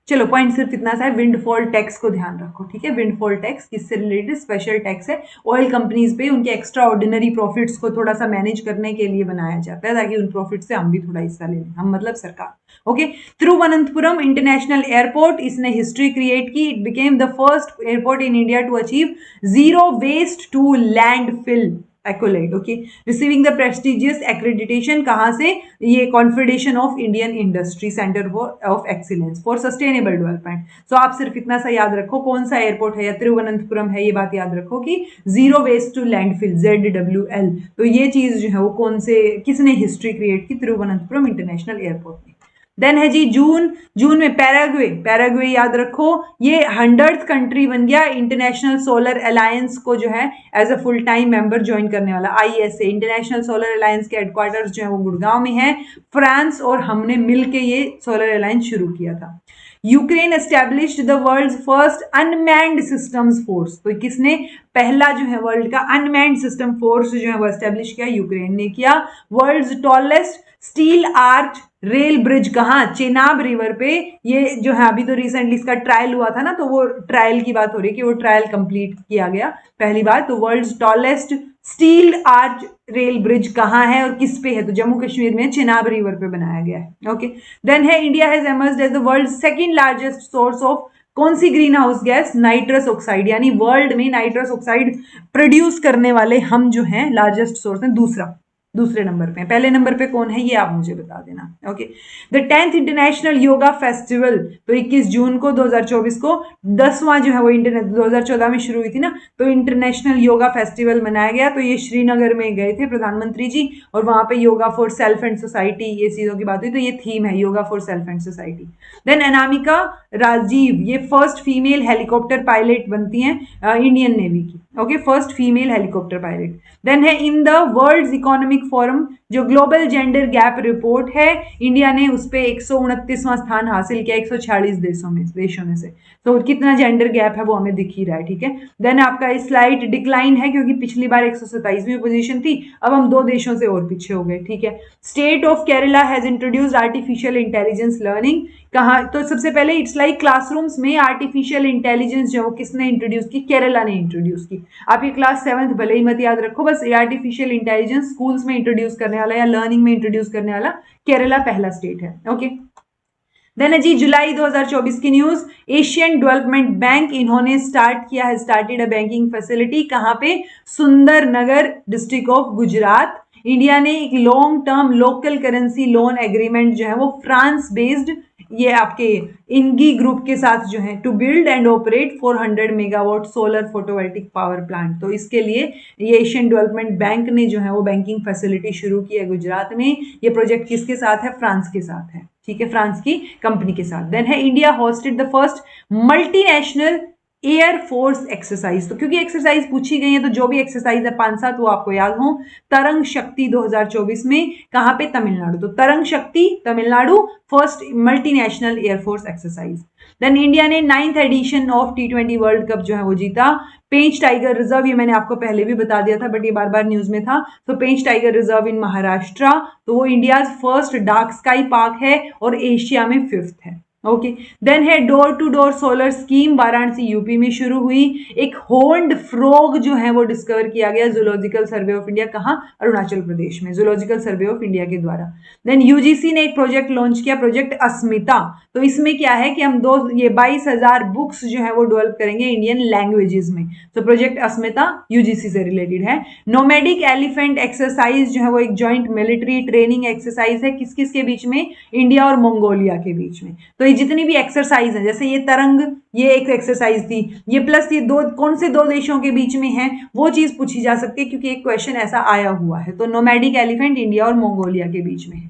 A: चलो, पॉइंट सिर्फ इतना सा है, विंडफॉल टैक्स को ध्यान रखो। ठीक है, विंडफॉल टैक्स किससे रिलेटेड? स्पेशल टैक्स है ऑयल कंपनीज पे, उनके एक्स्ट्रा ऑर्डिनरी प्रॉफिट्स को थोड़ा सा मैनेज करने के लिए बनाया जाता है, ताकि उन प्रॉफिट से हम भी थोड़ा हिस्सा ले लें, हम मतलब सरकार। ओके, तिरुवनंतपुरम इंटरनेशनल एयरपोर्ट, इसने हिस्ट्री क्रिएट की। It became the first airport in India to achieve zero waste to landfill accolade. Okay, receiving the prestigious accreditation कहाँ से? ये confederation of Indian industry centre of excellence for sustainable development. So आप सिर्फ इतना सा याद रखो, कौन सा एयरपोर्ट है, या तिरुवनंतपुरम है, ये बात याद रखो कि zero waste to landfill, ZWL। तो ये चीज जो है वो कौन से, किसने हिस्ट्री क्रिएट की? तिरुवनंतपुरम इंटरनेशनल एयरपोर्ट में। देन है जी जून में पैराग्वे याद रखो, ये 100th कंट्री बन गया इंटरनेशनल सोलर अलायंस को जो है as a full time member join करने वाला। ISA इंटरनेशनल सोलर अलायंस के हेडक्वार्टर्स जो है वो गुड़गांव में है। फ्रांस और हमने मिलके ये सोलर अलायंस शुरू किया था। Ukraine established the world first unmanned systems force. तो किसने पहला जो है वर्ल्ड का अनमैन्ड सिस्टम फोर्स जो है वो एस्टेब्लिश किया? यूक्रेन ने किया। World tallest steel arch rail bridge कहाँ? चेनाब रिवर पे। ये जो है अभी तो रिसेंटली इसका ट्रायल हुआ था ना, तो वो ट्रायल की बात हो रही है कि वो ट्रायल कंप्लीट किया गया पहली बार। तो world tallest steel arch rail bridge कहाँ है और किस पे है? तो जम्मू कश्मीर में चेनाब रिवर पे बनाया गया है। ओके, देन है India has emerged as the world second largest source of कौन सी greenhouse gas? Nitrous oxide, यानी वर्ल्ड में नाइट्रस ऑक्साइड प्रोड्यूस करने वाले हम जो हैं लार्जेस्ट सोर्स हैं। दूसरे नंबर पे, पहले नंबर पे कौन है ये आप मुझे बता देना। Okay, the 10th international yoga festival, तो 21 जून को 2024 को 10वां जो है वो 2014 में शुरू हुई थी ना, तो इंटरनेशनल योगा फेस्टिवल मनाया गया। तो ये श्रीनगर में गए थे प्रधानमंत्री जी, और वहां पे yoga for self and society ये चीजों की बात हुई। तो ये थीम है yoga for self and society. Then Anamika Rajeev, ये फर्स्ट फीमेल हेलीकॉप्टर पायलट बनती हैं इंडियन नेवी की। Okay, first female helicopter pilot. Then है in the world economic forum, जो ग्लोबल जेंडर गैप रिपोर्ट है, इंडिया ने उस पर 129वां स्थान हासिल किया 146 देशों में से। तो कितना जेंडर गैप है वो हमें दिख ही रहा है। ठीक है, देन आपका स्लाइट डिक्लाइन है, क्योंकि पिछली बार 127वीं पोजीशन थी, अब हम 2 देशों से और पीछे हो गए। ठीक है, state of Kerala has introduced artificial intelligence learning. कहाँ? तो सबसे पहले इट्स लाइक क्लासरूम्स में आर्टिफिशियल इंटेलिजेंस जो किसने इंट्रोड्यूस की? केरला ने इंट्रोड्यूस की। आप ये क्लास 7th भले ही मत याद रखो, बस आर्टिफिशियल इंटेलिजेंस स्कूल्स में इंट्रोड्यूस करने वाला या लर्निंग में इंट्रोड्यूस करने वाला केरला पहला स्टेट है। ओके, देन है जी जुलाई 2024 की न्यूज, एशियन डेवलपमेंट बैंक इन्होंने स्टार्टेड अ बैंकिंग फैसिलिटी, कहां पे, Sundarnagar district of Gujarat. India ने एक long term local currency loan agreement जो है वो फ्रांस बेस्ड ये आपके इनगी ग्रुप के साथ जो है to build and operate 400 megawatt solar photovoltaic power plant. तो इसके लिए ये एशियन डेवलपमेंट बैंक ने जो है वो बैंकिंग फैसिलिटी शुरू की है गुजरात में। ये प्रोजेक्ट किसके साथ है, फ्रांस के साथ है, ठीक है, फ्रांस की कंपनी के साथ। देन है India hosted the first multinational air force exercise. तो क्योंकि एक्सरसाइज पूछी गई है तो जो भी एक्सरसाइज है 5-7 वो आपको याद हो। तरंग शक्ति 2024 में कहां पे, तमिलनाडु। तो Tarang Shakti Tamil Nadu first multinational air force exercise. Then India ने 9th addition of T20 world cup जो है वो जीता। पेंच टाइगर रिजर्व, ये मैंने आपको पहले भी बता दिया था बट ये बार बार न्यूज में था। तो Pench tiger reserve in Maharashtra, तो वो India first dark sky park है और एशिया में 5th है। ओके, देन है door to door solar scheme, Varanasi UP में शुरू हुई। एक हॉर्न्ड फ्रॉग जो है वो डिस्कवर किया गया जूलॉजिकल सर्वे ऑफ इंडिया, कहां, अरुणाचल प्रदेश में, जूलॉजिकल सर्वे ऑफ इंडिया के द्वारा। देन यूजीसी ने एक प्रोजेक्ट लॉन्च किया, प्रोजेक्ट अस्मिता। तो इसमें क्या है कि हम 22,000 बुक्स जो है वो डेवलप करेंगे इंडियन लैंग्वेजेस में। तो प्रोजेक्ट अस्मिता यूजीसी से रिलेटेड है। नोमैडिक एलिफेंट एक्सरसाइज जो है वो एक जॉइंट मिलिट्री ट्रेनिंग एक्सरसाइज है, किस किस के बीच में, इंडिया और मंगोलिया के बीच में। तो ये जितनी भी एक्सरसाइज है, जैसे ये तरंग, ये एक एक्सरसाइज थी, ये प्लस ये दो कौन से दो देशों के बीच में है वो चीज पूछी जा सकती है क्योंकि एक क्वेश्चन ऐसा आया हुआ है। तो नोमैडिक एलिफेंट इंडिया और मंगोलिया के बीच में है।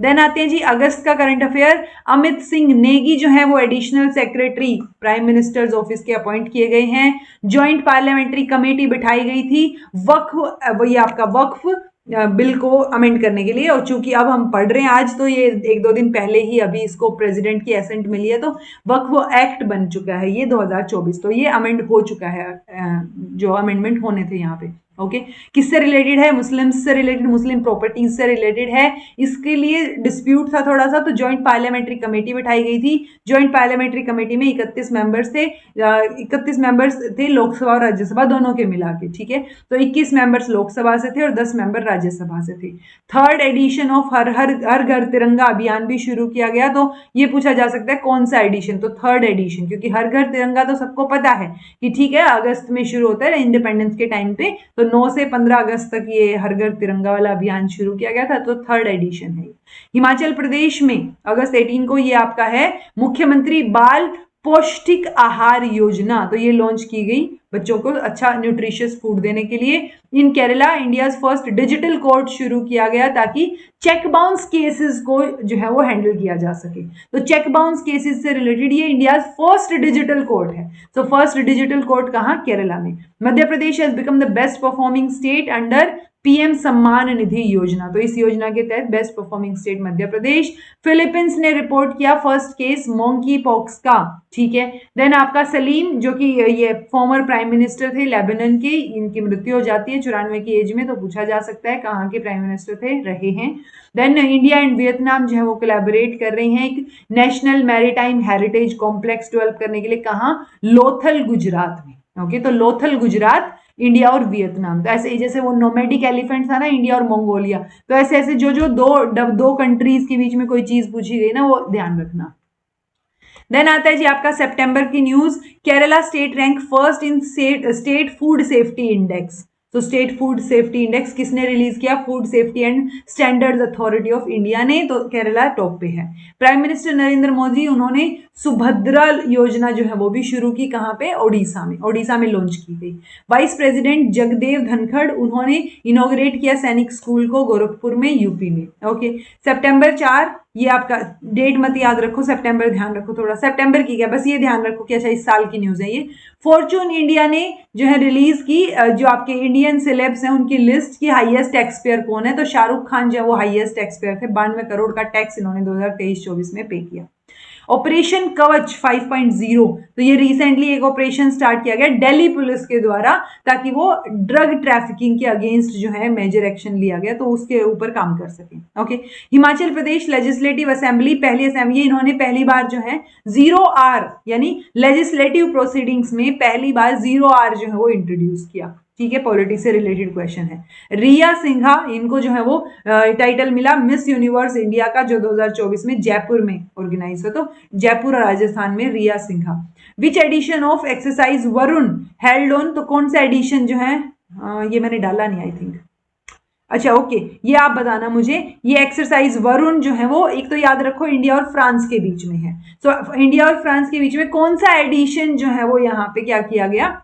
A: देन आते हैं जी अगस्त का करंट अफेयर। अमित सिंह नेगी जो है वो additional secretary prime minister's office के अपॉइंट किए गए हैं। ज्वाइंट पार्लियामेंट्री कमेटी बिठाई गई थी वक्फ, ये आपका वक्फ बिल को अमेंड करने के लिए। और चूंकि अब हम पढ़ रहे हैं आज, तो ये 1-2 दिन पहले ही अभी इसको प्रेसिडेंट की एसेंट मिली है, तो वक्फ एक्ट बन चुका है ये 2024। तो ये अमेंड हो चुका है, जो अमेंडमेंट होने थे यहाँ पे। ओके, किससे रिलेटेड है, मुस्लिम से रिलेटेड, मुस्लिम प्रॉपर्टीज से रिलेटेड है। इसके लिए डिस्प्यूट था थोड़ा सा, तो ज्वाइंट पार्लियामेंट्री कमेटी बिठाई गई थी। ज्वाइंट पार्लियामेंट्री कमेटी में 31 मेंबर्स थे, 31 मेंबर्स थे लोकसभा और राज्यसभा दोनों के मिला के, ठीक है। तो 21 मेंबर्स लोकसभा से थे और 10 मेंबर राज्यसभा से थे। 3rd एडिशन ऑफ हर घर तिरंगा अभियान भी शुरू किया गया। तो ये पूछा जा सकता है कौन सा एडिशन, तो 3rd एडिशन, क्योंकि हर घर तिरंगा तो सबको पता है कि ठीक है अगस्त में शुरू होता है इंडिपेंडेंस के टाइम पे। तो 9 से 15 अगस्त तक ये हर घर तिरंगा वाला अभियान शुरू किया गया था, तो 3rd एडिशन है। हिमाचल प्रदेश में अगस्त 18 को ये आपका है मुख्यमंत्री बाल पौष्टिक आहार योजना, तो ये लॉन्च की गई बच्चों को अच्छा न्यूट्रिशियस फूड देने के लिए। In Kerala India first digital court शुरू किया गया ताकि चेक बाउंस केसेस को जो है वो हैंडल किया जा सके। तो चेक बाउंस केसेस से रिलेटेड ये इंडिया फर्स्ट डिजिटल कोर्ट है। तो फर्स्ट डिजिटल कोर्ट कहां, केरला में। Madhya Pradesh has become the best performing state under PM Samman Nidhi Yojana. तो इस योजना के तहत best performing state Madhya Pradesh. Philippines ने रिपोर्ट किया फर्स्ट केस मोंकी पॉक्स का, ठीक है। देन आपका सलीम जो कि ये फॉर्मर प्राइम मिनिस्टर थे लेबनान के, इनकी मृत्यु हो जाती है 94 की एज में। तो पूछा जा सकता है कहाँ के प्राइम मिनिस्टर थे, रहे हैं। देन इंडिया एंड वियतनाम जो है वो कोलैबोरेट कर रहे हैं एक national maritime heritage complex develop करने के लिए, कहाँ, लोथल गुजरात में। ओके, तो लोथल गुजरात, इंडिया और वियतनाम। तो ऐसे ही जैसे वो नोमैडिक एलिफेंट था ना, इंडिया और मंगोलिया, तो ऐसे ऐसे जो जो दो कंट्रीज के बीच में कोई चीज पूछी गई ना, वो ध्यान रखना। देन आता है जी आपका सितंबर की news. Kerala state rank first in state food safety index. तो स्टेट फूड सेफ्टी इंडेक्स किसने रिलीज किया, food safety and standards authority of India ने। तो केरला टॉप पे है। प्राइम मिनिस्टर नरेंद्र मोदी उन्होंने सुभद्रा योजना जो है वो भी शुरू की, कहां पे, ओडिशा में, ओडिशा में लॉन्च की गई। वाइस प्रेसिडेंट जगदेव धनखड़ उन्होंने इनॉग्रेट किया सैनिक स्कूल को गोरखपुर में, यूपी में। ओके, सितंबर 4, ये आपका डेट मत याद रखो, सितंबर ध्यान रखो थोड़ा, सितंबर की क्या, बस ये ध्यान रखो कि अच्छा इस साल की न्यूज है ये। फॉर्चून इंडिया ने जो है रिलीज की जो आपके इंडियन सेलेब्स हैं उनकी लिस्ट की हाईएस्ट टैक्स पेयर कौन है। तो शाहरुख खान जो है वो हाईएस्ट टैक्स पेयर थे, 92 करोड़ का टैक्स इन्होंने 2023-24 में पे किया। ऑपरेशन कवच 5.0, तो ये रिसेंटली एक ऑपरेशन स्टार्ट किया गया दिल्ली पुलिस के द्वारा, ताकि वो ड्रग ट्रैफिकिंग के अगेंस्ट जो है मेजर एक्शन लिया गया, तो उसके ऊपर काम कर सके। Okay, Himachal Pradesh legislative assembly, पहली असेंबली, इन्होंने पहली बार जो है 0R यानी लेजिस्लेटिव प्रोसीडिंग्स में पहली बार 0R जो है वो इंट्रोड्यूस किया। ठीक है, पॉलिटिक्स से रिलेटेड क्वेश्चन है। रिया सिन्हा, इनको जो है वो टाइटल मिला मिस यूनिवर्स इंडिया का, जो 2024 में जयपुर में ऑर्गेनाइज हुआ, तो जयपुर और राजस्थान में Riya Sinha. Which edition of exercise Varun held on, तो कौन सा एडिशन जो है, ये मैंने डाला नहीं आई थिंक, अच्छा ओके, ये आप बताना मुझे। ये एक्सरसाइज वरुण जो है वो, एक तो याद रखो इंडिया और फ्रांस के बीच में है, तो इंडिया और फ्रांस के बीच में कौन सा एडिशन जो है वो यहाँ पे क्या किया गया,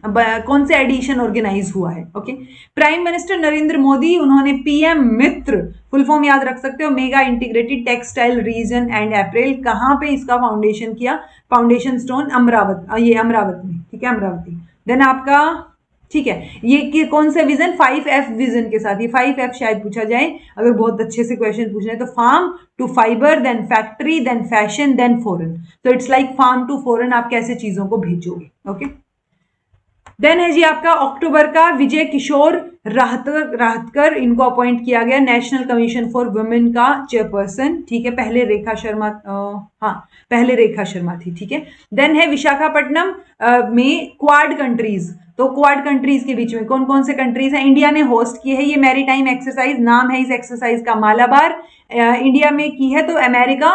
A: कौन सा एडिशन ऑर्गेनाइज हुआ है। Okay, prime minister Narendra Modi, उन्होंने पीएम मित्र, फुल फॉर्म याद रख सकते हो, mega integrated textile reason and April, कहां पे इसका फाउंडेशन किया, फाउंडेशन स्टोन अमरावती, ये अमरावती में, ठीक है, अमरावती। देन आपका, ठीक है, ये कौन सा विजन, 5F विजन के साथ, ये 5F शायद पूछा जाए अगर बहुत अच्छे से क्वेश्चन पूछना है तो, farm to fibre, then factory, then fashion, then foreign, तो it's like farm to foreign, आप कैसे चीजों को भेजोगे। ओके, देन है जी आपका अक्टूबर का, विजय किशोर राहतकर, इनको अपॉइंट किया गया नेशनल कमीशन फॉर वुमेन का चेयरपर्सन, ठीक है, पहले रेखा शर्मा, हाँ पहले रेखा शर्मा थी, ठीक है। देन है विशाखापट्टनम में क्वाड कंट्रीज, तो क्वाड कंट्रीज के बीच में कौन कौन से कंट्रीज हैं, इंडिया ने होस्ट किए हैं ये मैरीटाइम एक्सरसाइज, नाम है इस एक्सरसाइज का मालाबार। इंडिया में की है तो अमेरिका,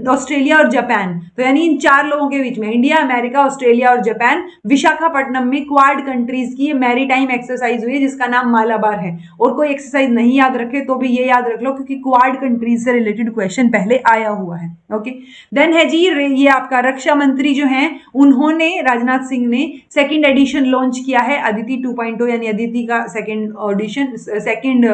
A: ऑस्ट्रेलिया और जापान, तो यानी इन 4 लोगों के बीच में, इंडिया, अमेरिका, ऑस्ट्रेलिया और जापान, विशाखापट्टनम में क्वाड कंट्रीज की मैरीटाइम एक्सरसाइज हुई है जिसका नाम मालाबार है। और कोई एक्सरसाइज नहीं याद रखे तो भी ये याद रख लो क्योंकि क्वाड कंट्रीज से रिलेटेड क्वेश्चन पहले आया हुआ है। ओके, देन है जी ये आपका रक्षा मंत्री जो है उन्होंने, राजनाथ सिंह ने सेकेंड एडिशन लॉन्च किया है अदिति 2.0, यानी अदिति का सेकेंड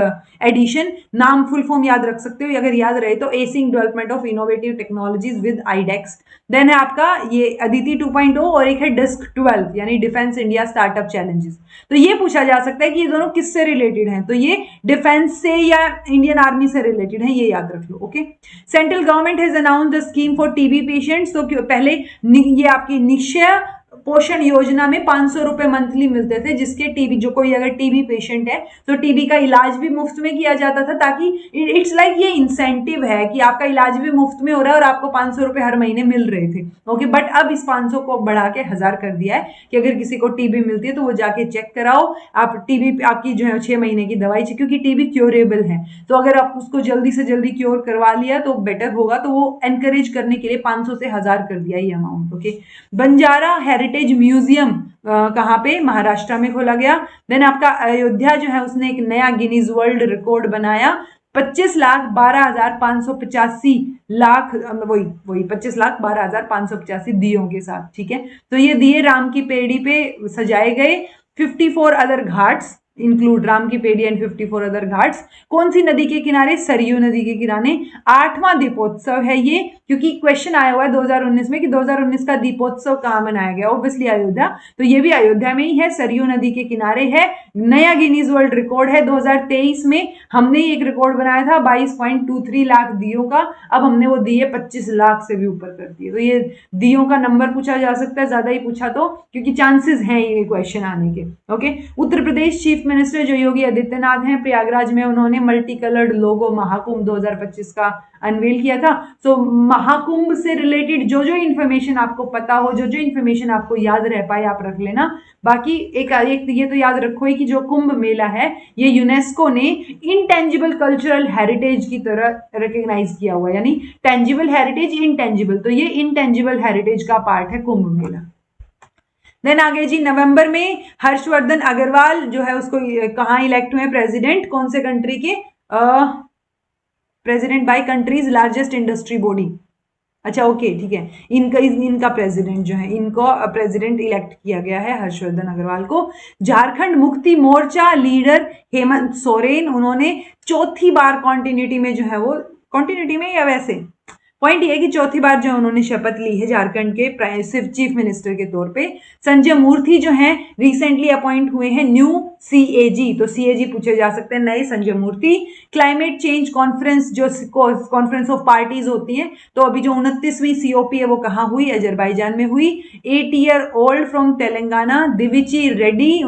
A: एडिशन, नाम फुल फॉर्म याद रख सकते हो, अगर याद रहे तो, acing development of innovative technologies with iDEX. देन है आपका ये अदिति 2.0 और एक है डिस्क 12 यानी डिफेंस इंडिया स्टार्टअप चैलेंजेस। तो ये पूछा जा सकता है कि ये दोनों किससे रिलेटेड हैं, तो ये डिफेंस से या इंडियन आर्मी से रिलेटेड है, ये याद रख लो। Okay, central government has announced the scheme for TB patients, तो पहले ये आपकी निश्चय पोषण योजना में 500 रुपए मंथली मिलते थे, जिसके टीबी, जो कोई अगर टीबी पेशेंट है तो टीबी का इलाज भी मुफ्त में किया जाता था, ताकि इट्स लाइक ये इंसेंटिव है कि आपका इलाज भी मुफ्त में हो रहा है और आपको 500 रुपए हर महीने मिल रहे थे। ओके, बट अब इस 500 को बढ़ा के 1000 कर दिया है कि अगर किसी को टीबी मिलती है तो वो जाके चेक कराओ, आप टीबी आपकी जो है 6 महीने की दवाई, क्योंकि टीबी क्योरेबल है, तो अगर आप उसको जल्दी से जल्दी क्योर करवा लिया तो बेटर होगा, तो वो एनकरेज करने के लिए 500 से 1000 कर दिया ये amount. Okay, Banjara heritage museum कहाँ पे, महाराष्ट्र में खोला गया। देन आपका अयोध्या जो है उसने एक नया गिनीज वर्ल्ड रिकॉर्ड बनाया, 25,12,585 लाख, वही 25,12,585 दियों के साथ, ठीक है। तो ये दिए राम की पेड़ी पे सजाए गए। 54 अदर घाट्स इंक्लूड राम की पेड़ी एंड 54 अदर घाट्स, कौन सी नदी के किनारे, सरयू नदी के किनारे। 8वां दीपोत्सव है ये, क्योंकि क्वेश्चन आया हुआ है 2019 में कि 2019 का दीपोत्सव कहाँ मनाया गया, ऑब्वियसली अयोध्या, तो ये भी अयोध्या में ही है, सरयू नदी के किनारे है। नया गिनीज वर्ल्ड रिकॉर्ड है, 2023 में हमने एक रिकॉर्ड बनाया था 22.23 लाख दियों का, अब हमने वो दिए 25 लाख से भी ऊपर कर दिए, तो ये दियों का नंबर पूछा जा सकता है, ज्यादा ही पूछा तो, क्योंकि चांसेस हैं ये क्वेश्चन आने के। Okay, Uttar Pradesh chief minister जो योगी आदित्यनाथ हैं, प्रयागराज में उन्होंने मल्टी कलर्ड लोगो महाकुंभ 2025 का अनवेल किया था। सो महाकुंभ से रिलेटेड जो जो इन्फॉर्मेशन आपको पता हो, जो जो इन्फॉर्मेशन आपको याद रह पाए, आप रख लेना। बाकी एक ये तो याद रखो ही कि जो कुंभ मेला है ये यूनेस्को ने इनटेंजिबल कल्चरल हेरिटेज की तरह रिकॉग्नाइज किया हुआ है, यानी टेंजिबल हेरिटेज, इनटेंजिबल, तो ये इनटेंजिबल हेरिटेज का पार्ट है कुंभ मेला। देन आगे जी, नवंबर में हर्षवर्धन अग्रवाल जो है उसको कहाँ इलेक्ट हुए प्रेसिडेंट, कौन से कंट्री के, president bye countries largest industry body, अच्छा ओके ठीक है, इनका प्रेसिडेंट जो है, इनको प्रेसिडेंट इलेक्ट किया गया है हर्षवर्धन अग्रवाल को। झारखंड मुक्ति मोर्चा लीडर हेमंत सोरेन, उन्होंने चौथी बार कॉन्टिन्यूटी में जो है वो, कॉन्टिन्यूटी में या वैसे, पॉइंट ये कि चौथी बार जो उन्होंने शपथ ली है झारखंड के चीफ मिनिस्टर के तौर पे। संजय मूर्ति जो हैं रिसेंटली अपॉइंट हुए हैं न्यू सीएजी, तो सीएजी पूछे जा सकते हैं नए संजय मूर्ति। क्लाइमेट चेंज कॉन्फ्रेंस, जो कॉन्फ्रेंस ऑफ पार्टीज होती है, तो अभी जो 29वीं सीओपी है वो कहाँ हुई, अजरबैजान में हुई। 8 year old from Telangana Divith Reddy,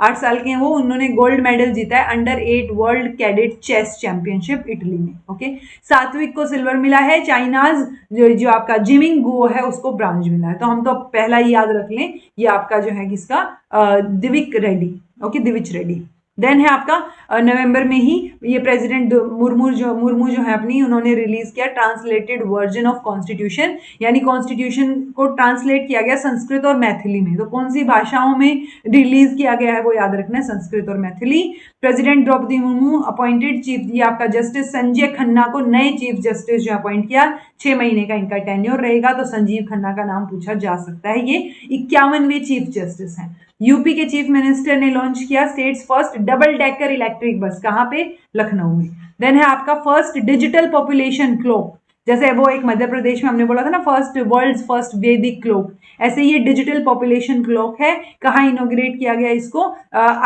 A: 8 साल के हैं वो, उन्होंने गोल्ड मेडल जीता है under 8 world cadet chess championship Italy में। ओके, सात्विक को सिल्वर मिला है, चाइनाज जो आपका जिमिंग गुओ है उसको ब्रॉन्ज मिला है। तो हम तो पहला ही याद रख लें, ये आपका जो है किसका, दिविक रेड्डी। ओके, दिविच रेड्डी। देन है आपका नवंबर में ही ये प्रेसिडेंट मुर्मू जो है अपनी, उन्होंने रिलीज किया ट्रांसलेटेड वर्जन ऑफ कॉन्स्टिट्यूशन, यानी कॉन्स्टिट्यूशन को ट्रांसलेट किया गया संस्कृत और मैथिली में। तो कौन सी भाषाओं में रिलीज किया गया है वो याद रखना है, संस्कृत और Maithili. President Draupadi Murmu appointed chief, ये आपका जस्टिस संजय खन्ना को नए चीफ जस्टिस जो अपॉइंट किया, 6 महीने का इनका टेन्योर रहेगा। तो संजीव खन्ना का नाम पूछा जा सकता है, ये 51वें चीफ जस्टिस हैं। यूपी के चीफ मिनिस्टर ने लॉन्च किया states first double decker electric bus, कहां पे, लखनऊ में। देन है आपका फर्स्ट डिजिटल पॉपुलेशन क्लॉक, जैसे वो एक मध्य प्रदेश में हमने बोला था ना फर्स्ट वर्ल्ड्स फर्स्ट वैदिक क्लॉक, ऐसे ये डिजिटल पॉपुलेशन क्लॉक है। कहाँ इनोग्रेट किया गया इसको,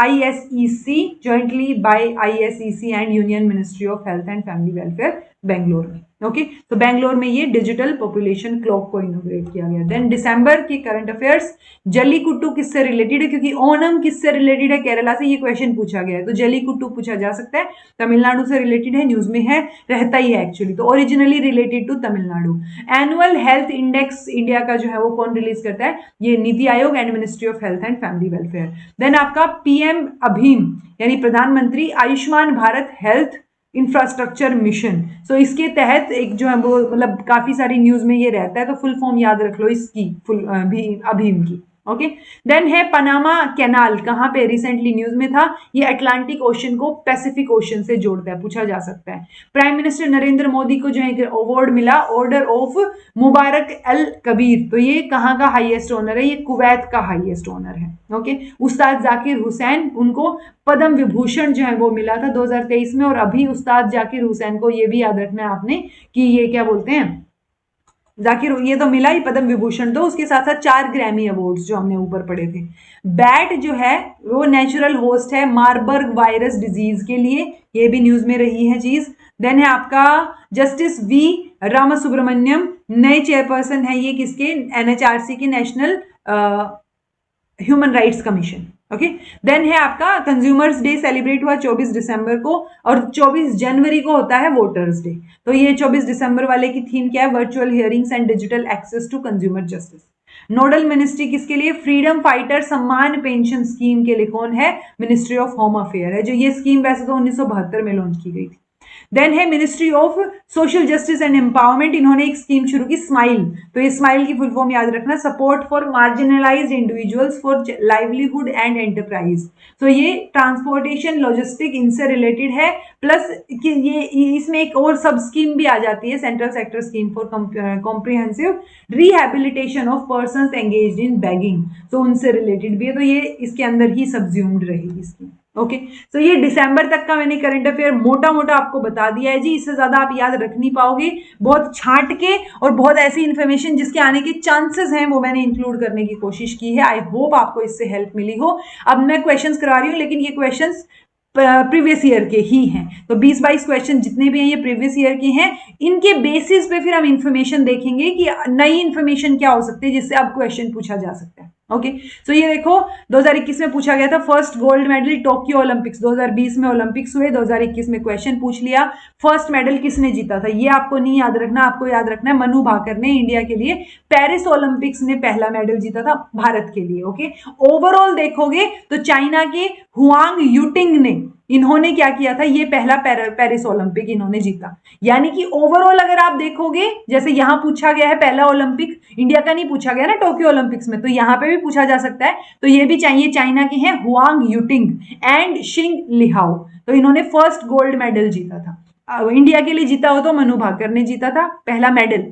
A: ISEC jointly by ISEC and union ministry of health and family welfare Bangalore में। ओके, तो बेंगलोर में ये डिजिटल पॉपुलेशन क्लॉक को इनोग्रेट किया गया। देन दिसंबर की करंट अफेयर्स, जल्लीकुट्टू किससे रिलेटेड है, क्योंकि ओणम किससे रिलेटेड है, केरला से ये क्वेश्चन पूछा गया है, तो जल्लीकुट्टू पूछा जा सकता है। तमिलनाडु से रिलेटेड है, न्यूज में है, रहता ही है एक्चुअली, तो originally related to Tamil Nadu. Annual health index India का जो है वो कौन रिलीज करता है, ये NITI Aayog and ministry of health and family welfare. Then आपका PM अभीम यानी प्रधानमंत्री Ayushman Bharat health infrastructure mission, so इसके तहत एक जो है वो मतलब काफी सारी न्यूज में ये रहता है, तो फुल फॉर्म याद रख लो इसकी, फुल अभीम की। ओके, देन है पनामा कैनाल, कहां पे, रिसेंटली न्यूज में था, ये अटलांटिक ओशन को पैसिफिक ओशन से जोड़ता है, पूछा जा सकता है। प्राइम मिनिस्टर नरेंद्र मोदी को जो है अवार्ड मिला ऑर्डर ऑफ मुबारक अल कबीर, तो ये कहां का हाईएस्ट ऑनर है, ये कुवैत का हाईएस्ट ऑनर है। ओके, उस्ताद जाकिर हुसैन, उनको पद्म विभूषण जो है वो मिला था 2023 में, और अभी उस्ताद जाकिर हुसैन को ये भी याद रखना है आपने कि ये क्या बोलते हैं, जाकिर, ये तो मिला ही पद्म विभूषण, तो उसके साथ साथ 4 ग्रैमी अवार्ड्स जो हमने ऊपर पढ़े थे। बैट जो है वो नेचुरल होस्ट है मार्बर्ग वायरस डिजीज के लिए, ये भी न्यूज में रही है चीज। देन है आपका जस्टिस V रामासुब्रमण्यम नए चेयरपर्सन है, ये किसके, NHRC के, national human rights commission. Okay, then है आपका कंज्यूमर्स डे सेलिब्रेट हुआ 24 दिसंबर को, और 24 जनवरी को होता है वोटर्स डे। तो ये 24 दिसंबर वाले की थीम क्या है, virtual hearings and digital access to consumer justice. Nodal ministry किसके लिए, freedom fighter Samman pension scheme के लिए कौन है, मिनिस्ट्री ऑफ होम अफेयर है, जो ये स्कीम वैसे तो 1972 में लॉन्च की गई थी। देन है ministry of social justice and empowerment, इन्होंने एक स्कीम शुरू की स्माइल, तो ये स्माइल की फुल फॉर्म याद रखना, support for marginalised individuals for livelihood and enterprise. तो ये ट्रांसपोर्टेशन लॉजिस्टिक इनसे रिलेटेड है, प्लस कि ये इसमें एक और सब स्कीम भी आ जाती है, central sector scheme for comprehensive rehabilitation of persons engaged in bagging, तो उनसे रिलेटेड भी है, तो ये इसके अंदर ही सब्ज्यूम्ड रहेगी स्कीम। ओके, तो ये दिसंबर तक का मैंने करंट अफेयर मोटा मोटा आपको बता दिया है जी, इससे ज्यादा आप याद रख नहीं पाओगे, बहुत छांट के और बहुत ऐसी इन्फॉर्मेशन जिसके आने के चांसेस हैं वो मैंने इंक्लूड करने की कोशिश की है। आई होप आपको इससे हेल्प मिली हो। अब मैं क्वेश्चंस करा रही हूँ, लेकिन ये क्वेश्चंस प्रीवियस ईयर के ही हैं, तो 20-22 क्वेश्चन जितने भी हैं ये प्रीवियस ईयर के हैं। इनके बेसिस पे फिर हम इंफॉर्मेशन देखेंगे कि नई इंफॉर्मेशन क्या हो सकती है जिससे अब क्वेश्चन पूछा जा सकता है। ओके, सो ये देखो 2021 में पूछा गया था first gold medal Tokyo Olympics, 2020 में ओलंपिक्स हुए, 2021 में क्वेश्चन पूछ लिया फर्स्ट मेडल किसने जीता था, ये आपको नहीं याद रखना, आपको याद रखना है मनु भाकर ने इंडिया के लिए पेरिस ओलंपिक्स ने पहला मेडल जीता था भारत के लिए। ओके, ओवरऑल देखोगे तो चाइना के हुआंग यूटिंग ने, इन्होंने क्या किया था, ये पहला पेरिस ओलंपिक इन्होंने जीता, यानी कि ओवरऑल अगर आप देखोगे, जैसे यहां पूछा गया है पहला ओलंपिक इंडिया का नहीं पूछा गया ना टोक्यो ओलंपिक्स में, तो यहां पे भी पूछा जा सकता है, तो ये भी चाहिए, चाइना के हैं हुआंग यूटिंग एंड शिंग लिहाओ, तो इन्होंने फर्स्ट गोल्ड मेडल जीता था। इंडिया के लिए जीता हो तो मनु भाकर ने जीता था पहला मेडल,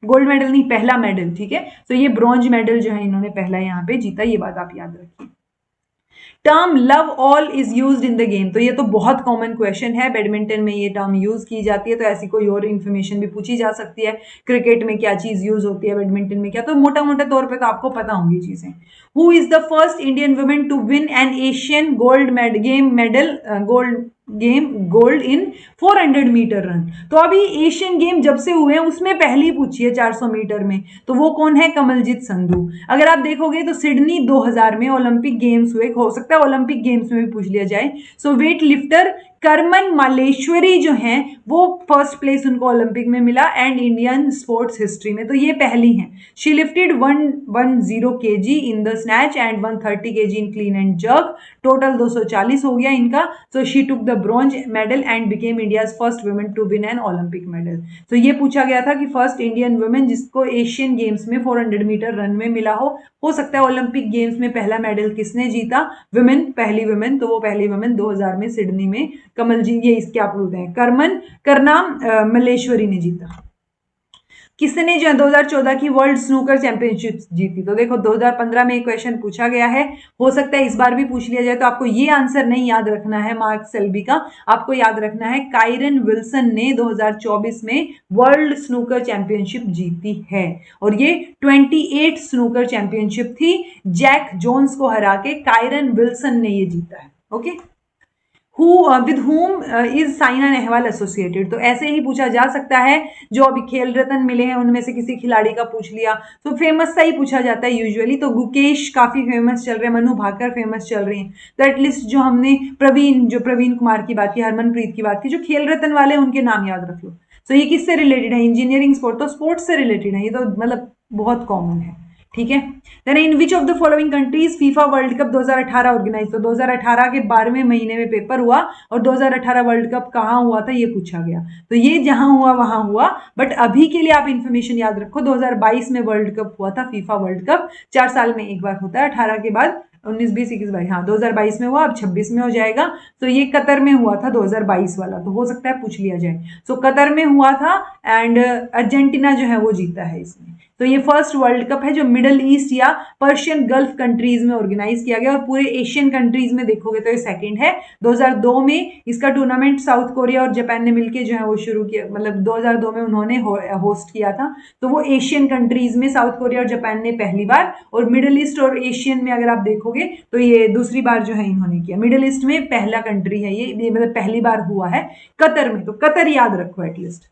A: गोल्ड मेडल नहीं, पहला मेडल, ठीक है। तो ये ब्रॉन्ज मेडल जो है इन्होंने पहला यहाँ पे जीता, ये बात आप याद रखिए। Term love all is used in the game, तो ये तो बहुत कॉमन क्वेश्चन है, बैडमिंटन में ये टर्म यूज की जाती है, तो ऐसी कोई और इन्फॉर्मेशन भी पूछी जा सकती है, क्रिकेट में क्या चीज यूज होती है, बैडमिंटन में क्या, तो मोटा मोटा तौर पे तो आपको पता होंगी चीजें। Who is the first Indian women to win an Asian gold game medal, gold game gold in 400 metre run. तो अभी एशियन गेम जब से हुए हैं उसमें पहली पूछी है 400 मीटर में, तो वो कौन है? कमलजीत संधू। अगर आप देखोगे तो सिडनी 2000 में ओलंपिक गेम्स हुए, हो सकता है ओलंपिक गेम्स में भी पूछ लिया जाए। सो वेट लिफ्टर करमन मालेश्वरी जो हैं वो फर्स्ट प्लेस उनको ओलंपिक में मिला एंड इंडियन स्पोर्ट्स हिस्ट्री में, तो ये पहली हैं। She lifted 110 kg in the snatch and 130 kg in clean and jerk, total 240 हो गया इनका। So she took the bronze medal and became India's first women to win an Olympic medal. तो ये पूछा गया था कि फर्स्ट इंडियन वुमेन जिसको एशियन गेम्स में 400 मीटर रन में मिला हो सकता है ओलंपिक गेम्स में पहला मेडल किसने जीता? विमेन, पहली विमेन, तो वो पहली विमेन 2000 में सिडनी में कमलजीत, ये इसके आप बोलते हैं करनाम मल्लेश्वरी ने जीता। किसने जो 2014 की वर्ल्ड स्नूकर चैंपियनशिप जीती? तो देखो 2015 में एक क्वेश्चन पूछा गया है, हो सकता है इस बार भी पूछ लिया जाए, तो आपको ये आंसर नहीं याद रखना है मार्क सेल्बी का, आपको याद रखना है कायरन विल्सन ने 2024 में वर्ल्ड स्नूकर चैंपियनशिप जीती है, और ये 28 स्नूकर चैंपियनशिप थी। जैक जोन्स को हरा के कायरन विल्सन ने ये जीता है। Okay, with whom is Saina Nehwal associated? तो ऐसे ही पूछा जा सकता है, जो अभी खेल रत्न मिले हैं उनमें से किसी खिलाड़ी का पूछ लिया, तो फेमस सा ही पूछा जाता है यूजुअली। तो गुकेश काफी फेमस चल रहे हैं, मनु भाकर फेमस चल रही हैं, तो एटलीस्ट जो हमने प्रवीण कुमार की बात की, हरमनप्रीत की बात की, जो खेल रत्न वाले उनके नाम याद रख लो। तो ये किससे रिलेटेड है? इंजीनियरिंग स्पोर्ट, तो स्पोर्ट्स से रिलेटेड है, ये तो मतलब बहुत कॉमन है। ठीक है, then in which of the following countries FIFA world cup 2018 organise? तो 2018 के 12वें महीने में पेपर हुआ, और 2018 वर्ल्ड कप कहाँ हुआ था ये पूछा गया, तो ये जहां हुआ वहां हुआ, बट अभी के लिए आप इंफॉर्मेशन याद रखो 2022 में वर्ल्ड कप हुआ था, फीफा वर्ल्ड कप 4 साल में एक बार होता है, 18 के बाद 19, 20, 21, 22, हाँ 2022 में हुआ, अब 26 में हो जाएगा। तो ये कतर में हुआ था 2022 वाला, तो हो सकता है पूछ लिया जाए। सो कतर में हुआ था एंड अर्जेंटीना जो है वो जीता है इसमें। तो ये फर्स्ट वर्ल्ड कप है जो मिडल ईस्ट या पर्शियन गल्फ कंट्रीज में ऑर्गेनाइज किया गया, और पूरे एशियन कंट्रीज में देखोगे तो ये सेकंड है। 2002 में इसका टूर्नामेंट साउथ कोरिया और जापान ने मिलकर जो है वो शुरू किया, मतलब 2002 में उन्होंने होस्ट किया था। तो वो एशियन कंट्रीज में साउथ कोरिया और जापान ने पहली बार, और मिडल ईस्ट और एशियन में अगर आप देखोगे तो ये दूसरी बार जो है इन्होंने किया। मिडल ईस्ट में पहला कंट्री है ये मतलब पहली बार हुआ है कतर में, तो कतर याद रखो at least.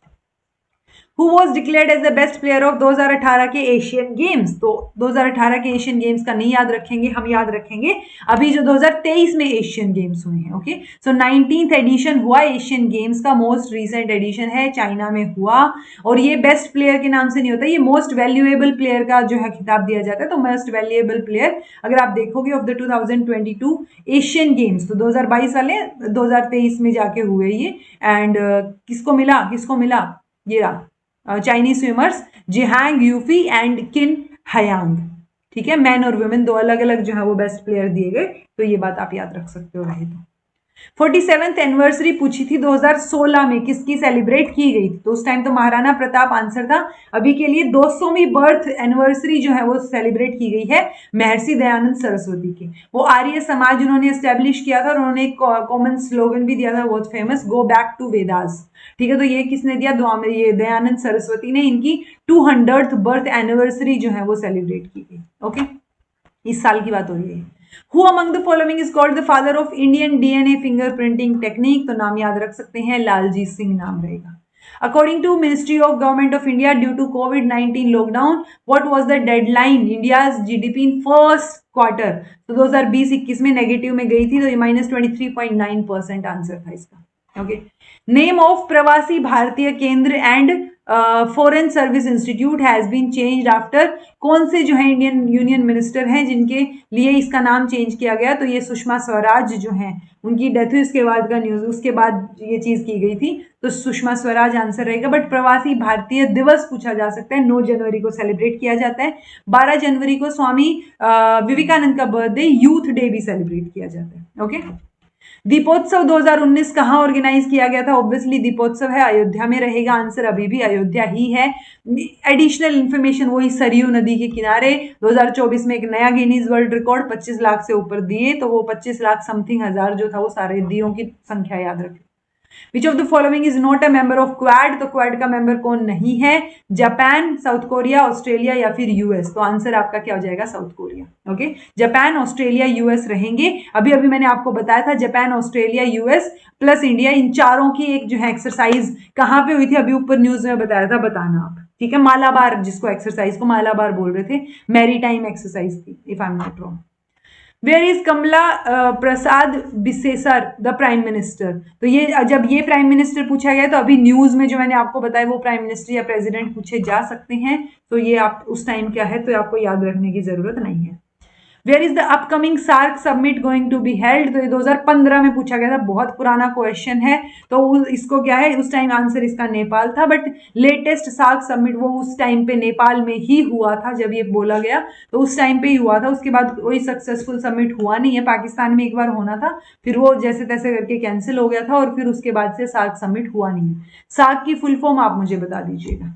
A: Who was declared as the best player of 2018 के एशियन गेम्स? तो 2018 के एशियन गेम्स का नहीं याद रखेंगे, हम याद रखेंगे अभी जो 2023 में एशियन गेम्स हुए हैं। ओके, सो 19th एडिशन हुआ एशियन गेम्स का, मोस्ट रिसेंट एडिशन है, चाइना में हुआ, और ये बेस्ट प्लेयर के नाम से नहीं होता, ये मोस्ट वैल्यूएबल प्लेयर का जो है खिताब दिया जाता है। तो मोस्ट वैल्यूएबल प्लेयर अगर आप देखोगे ऑफ द 2022 एशियन गेम्स, तो 2022 वाले 2023 में जाके हुए ये, एंड किसको मिला ये रहा, चाइनीज स्विमर्स जिहांग यूफी एंड किन हयांग। ठीक है, मैन और वुमेन दो अलग अलग जो है वो बेस्ट प्लेयर दिए गए, तो ये बात आप याद रख सकते हो रहे तो। 47th एनिवर्सरी पूछी थी 2016 में, किसकी सेलिब्रेट की गई थी? तो उस टाइम तो महाराणा प्रताप आंसर था, अभी के लिए 200वीं बर्थ एनिवर्सरी जो है वो सेलिब्रेट की गई है महर्षि दयानंद सरस्वती की। वो आर्य समाज उन्होंने एस्टेब्लिश किया था, और उन्होंने एक कॉमन स्लोगन भी दिया था बहुत famous, go back to Vedas. ठीक है, तो ये किसने दिया? ये दयानंद सरस्वती ने, इनकी 200th बर्थ एनिवर्सरी जो है वो सेलिब्रेट की गई। ओके, इस साल की बात हो रही है। Who among the following is called the father of Indian DNA fingerprinting technique? तो नाम याद रख सकते हैं, लालजीत सिंह नाम रहेगा। According to Ministry of Government of India, due to COVID-19 lockdown, what was the deadline India's GDP in first quarter? तो 2020-21 में नेगेटिव में गई थी, तो ये -23.9% आंसर था इसका। Okay, name of Pravasi Bharatiya Kendra and foreign service institute has been changed after? कौन से जो है इंडियन यूनियन मिनिस्टर हैं जिनके लिए इसका नाम चेंज किया गया? तो ये सुषमा स्वराज जो हैं, उनकी डेथ हुई उसके बाद का न्यूज, उसके बाद ये चीज की गई थी, तो सुषमा स्वराज आंसर रहेगा। बट प्रवासी भारतीय दिवस पूछा जा सकता है, 9 जनवरी को सेलिब्रेट किया जाता है। 12 जनवरी को स्वामी विवेकानंद का बर्थडे, यूथ डे भी सेलिब्रेट किया जाता है। ओके, दीपोत्सव 2019 कहाँ ऑर्गेनाइज किया गया था? ऑब्वियसली दीपोत्सव है अयोध्या में रहेगा, आंसर अभी भी अयोध्या ही है। एडिशनल इंफॉर्मेशन वही सरयू नदी के किनारे 2024 में एक नया गिनीज वर्ल्ड रिकॉर्ड, 25 लाख से ऊपर दिए, तो वो 25 लाख समथिंग हजार जो था वो सारे दियों की संख्या याद रखें। विच of the following is not a member of quad, तो क्वाड का मेंबर कौन नहीं है? जापान, साउथ कोरिया, ऑस्ट्रेलिया या फिर यूएस। तो आंसर आपका क्या हो जाएगा? South Korea. Okay, Japan, Australia, US रहेंगे। अभी अभी मैंने आपको बताया था Japan, Australia, US plus India, इन चारों की एक जो है एक्सरसाइज कहाँ पे हुई थी, अभी ऊपर न्यूज में बताया था, बताना आप। ठीक है, मालाबार, जिसको एक्सरसाइज को मालाबार बोल रहे थे, मैरी टाइम एक्सरसाइज थी, if I am not wrong. Where is Kamla Persad Bissessar the prime minister? तो ये जब ये प्राइम मिनिस्टर पूछा गया तो अभी न्यूज में जो मैंने आपको बताया वो प्राइम मिनिस्टर या प्रेसिडेंट पूछे जा सकते हैं, तो ये आप उस टाइम क्या है तो आपको याद रखने की जरूरत नहीं है। Where is the upcoming SAARC summit going to be held? तो ये 2015 में पूछा गया था, बहुत पुराना क्वेश्चन है। तो इसको क्या है, उस टाइम आंसर इसका नेपाल था, बट लेटेस्ट सार्क समिट वो उस टाइम पे नेपाल में ही हुआ था जब ये बोला गया, तो उस टाइम पे ही हुआ था। उसके बाद कोई सक्सेसफुल समिट हुआ नहीं है। पाकिस्तान में एक बार होना था, फिर वो जैसे तैसे करके कैंसिल हो गया था, और फिर उसके बाद से सार्क समिट हुआ नहीं है। सार्क की फुल फॉर्म आप मुझे बता दीजिएगा।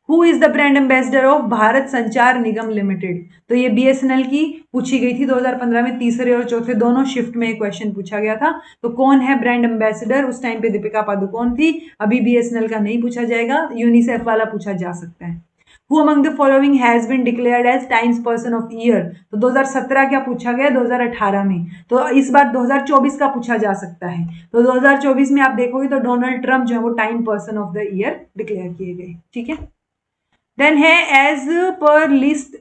A: Who is the brand ambassador of Bharat संचार निगम लिमिटेड? तो ये बीएसएनएल की पूछी गई थी 2015 में, तीसरे और चौथे दोनों शिफ्ट में क्वेश्चन पूछा गया था। तो कौन है ब्रांड एम्बेसडर? उस टाइम पे दीपिका पादुकोण थी। अभी बीएसएनएल का नहीं पूछा जाएगा, यूनिसेफ वाला पूछा जा सकता है। Who among the following has been declared as Times person of year? तो 2017 क्या पूछा गया, 2018 में, तो इस बार 2024 का पूछा जा सकता है। तो 2024 में आप देखोगे तो डोनाल्ड ट्रंप जो है वो time person of the year declare किए गए। ठीक है, देन है as per list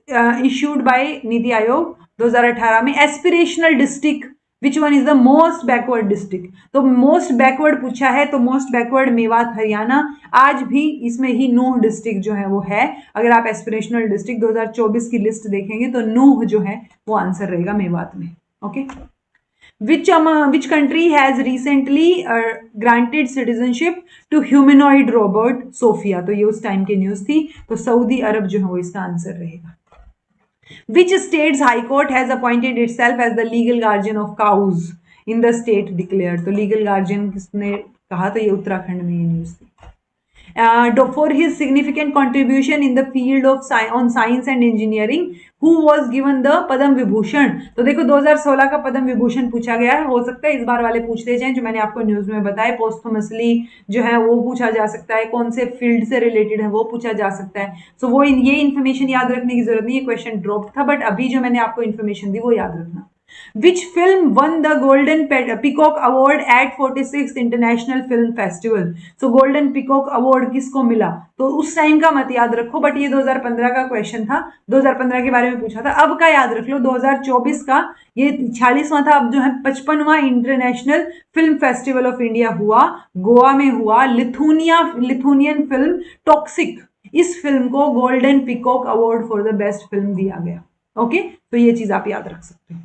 A: issued by NITI Aayog 2018 में, aspirational district which one is the most backward district? तो मोस्ट बैकवर्ड पूछा है, तो मोस्ट बैकवर्ड मेवात हरियाणा। आज भी इसमें ही नूह डिस्ट्रिक्ट जो है वो है। अगर आप एस्पिरेशनल डिस्ट्रिक्ट 2024 की लिस्ट देखेंगे तो नूह जो है वो आंसर रहेगा मेवात में। Okay, which country has recently granted citizenship to humanoid robot Sophia? तो ये उस टाइम की न्यूज थी, तो सऊदी अरब जो है वो इसका आंसर रहेगा। Which state's high court has appointed itself as the legal guardian of cows in the state declared? तो legal guardian किसने कहा? तो ये उत्तराखंड में ये न्यूज थी। For his significant contribution in the field of science and engineering, who was given the Padma Vibhushan? तो देखो 2016 का पद्म विभूषण पूछा गया है, हो सकता है इस बार वाले पूछते जाएं जो मैंने आपको न्यूज में बताया। पोस्थुमसली जो है वो पूछा जा सकता है, कौन से फील्ड से रिलेटेड है वो पूछा जा सकता है। सो वो ये इन्फॉर्मेशन याद रखने की जरूरत नहीं है, क्वेश्चन ड्रॉप था, बट अभी जो मैंने आपको इन्फॉर्मेशन दी वो याद रखना। Which film won the Golden Peacock Award at 46th International Film Festival? So Golden Peacock Award किसको मिला? तो उस टाइम का मत याद रखो, बट ये 2015 का क्वेश्चन था, 2015 के बारे में पूछा था। अब का याद रख लो, 2024 का, ये 46वां था। अब जो है 55वां international film festival of India हुआ, गोवा में हुआ। लिथुनियन फिल्म टॉक्सिक, इस फिल्म को golden peacock award for the best film दिया गया। ओके, तो ये चीज आप याद रख सकते हैं।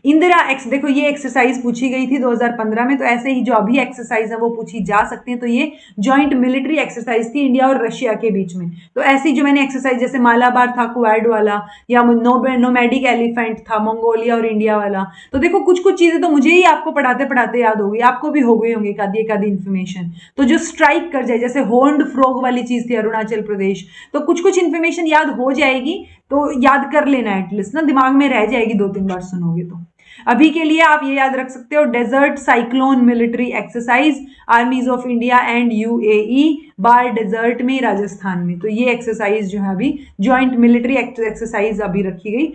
A: इंदिरा एक्स, देखो ये एक्सरसाइज पूछी गई थी 2015 में, तो ऐसे ही जो अभी एक्सरसाइज है वो पूछी जा सकती है। तो ये जॉइंट मिलिट्री एक्सरसाइज थी इंडिया और रशिया के बीच में। तो ऐसी जो मैंने एक्सरसाइज, जैसे मालाबार था क्वाड वाला, या नोमैडिक एलिफेंट था मंगोलिया और इंडिया वाला। तो देखो कुछ कुछ चीजें तो मुझे ही आपको पढ़ाते पढ़ाते याद होगी, आपको भी हो गई होंगी एक आधी इन्फॉर्मेशन। तो जो स्ट्राइक कर जाए, जैसे होर्न्ड फ्रॉग वाली चीज थी अरुणाचल प्रदेश, तो कुछ कुछ इन्फॉर्मेशन याद हो जाएगी, तो याद कर लेना एटलीस्ट ना, दिमाग में रह जाएगी 2-3 बार सुनोगे तो। अभी के लिए आप ये याद रख सकते हो, desert cyclone military exercise, armies of India and UAE, बार डेजर्ट में, राजस्थान में। तो ये एक्सरसाइज जो है अभी ज्वाइंट मिलिट्री एक्सरसाइज अभी रखी गई,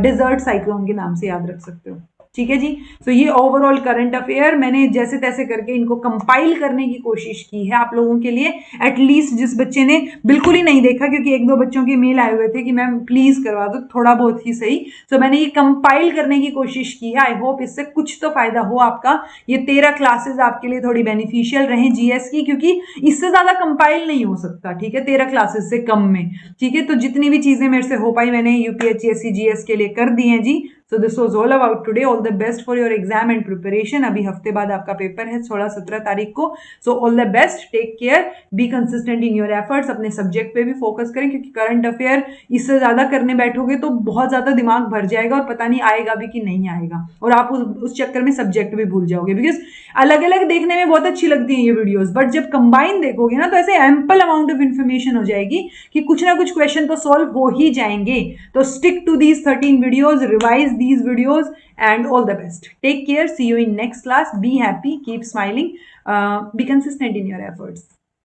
A: डेजर्ट साइक्लोन के नाम से याद रख सकते हो। ठीक है जी। तो ये ओवरऑल करंट अफेयर मैंने जैसे तैसे करके इनको कंपाइल करने की कोशिश की है आप लोगों के लिए। एटलीस्ट जिस बच्चे ने बिल्कुल ही नहीं देखा, क्योंकि 1-2 बच्चों के मेल आए हुए थे कि मैम प्लीज करवा दो थोड़ा बहुत ही सही, तो मैंने ये कंपाइल करने की कोशिश की है। आई होप इससे कुछ तो फायदा हो आपका। ये 13 क्लासेस आपके लिए थोड़ी बेनिफिशियल रहे जीएस की, क्योंकि इससे ज्यादा कंपाइल नहीं हो सकता। ठीक है, 13 क्लासेस से कम में। ठीक है, तो जितनी भी चीजें मेरे से हो पाई मैंने यूपीएचसीएससी जीएस के लिए कर दी हैं जी। So this was all about today. All the best for your exam and preparation. अभी हफ्ते बाद आपका पेपर है 16-17 तारीख को. So all the best. Take care. Be consistent in your efforts. अपने सब्जेक्ट पे भी फोकस करें, क्योंकि करंट अफेयर इससे ज्यादा करने बैठोगे तो बहुत ज्यादा दिमाग भर जाएगा और पता नहीं आएगा भी कि नहीं आएगा, और आप उस चक्कर में सब्जेक्ट भी भूल जाओगे। बिकॉज अलग अलग देखने में बहुत अच्छी लगती है ये वीडियोस, बट जब कंबाइन देखोगे ना तो ऐसे एम्पल अमाउंट ऑफ इन्फॉर्मेशन हो जाएगी कि कुछ ना कुछ क्वेश्चन तो सॉल्व हो ही जाएंगे। तो stick to these 13 videos, revise these videos, and all the best. Take care. See you in next class. Be happy. Keep smiling. Be consistent in your efforts.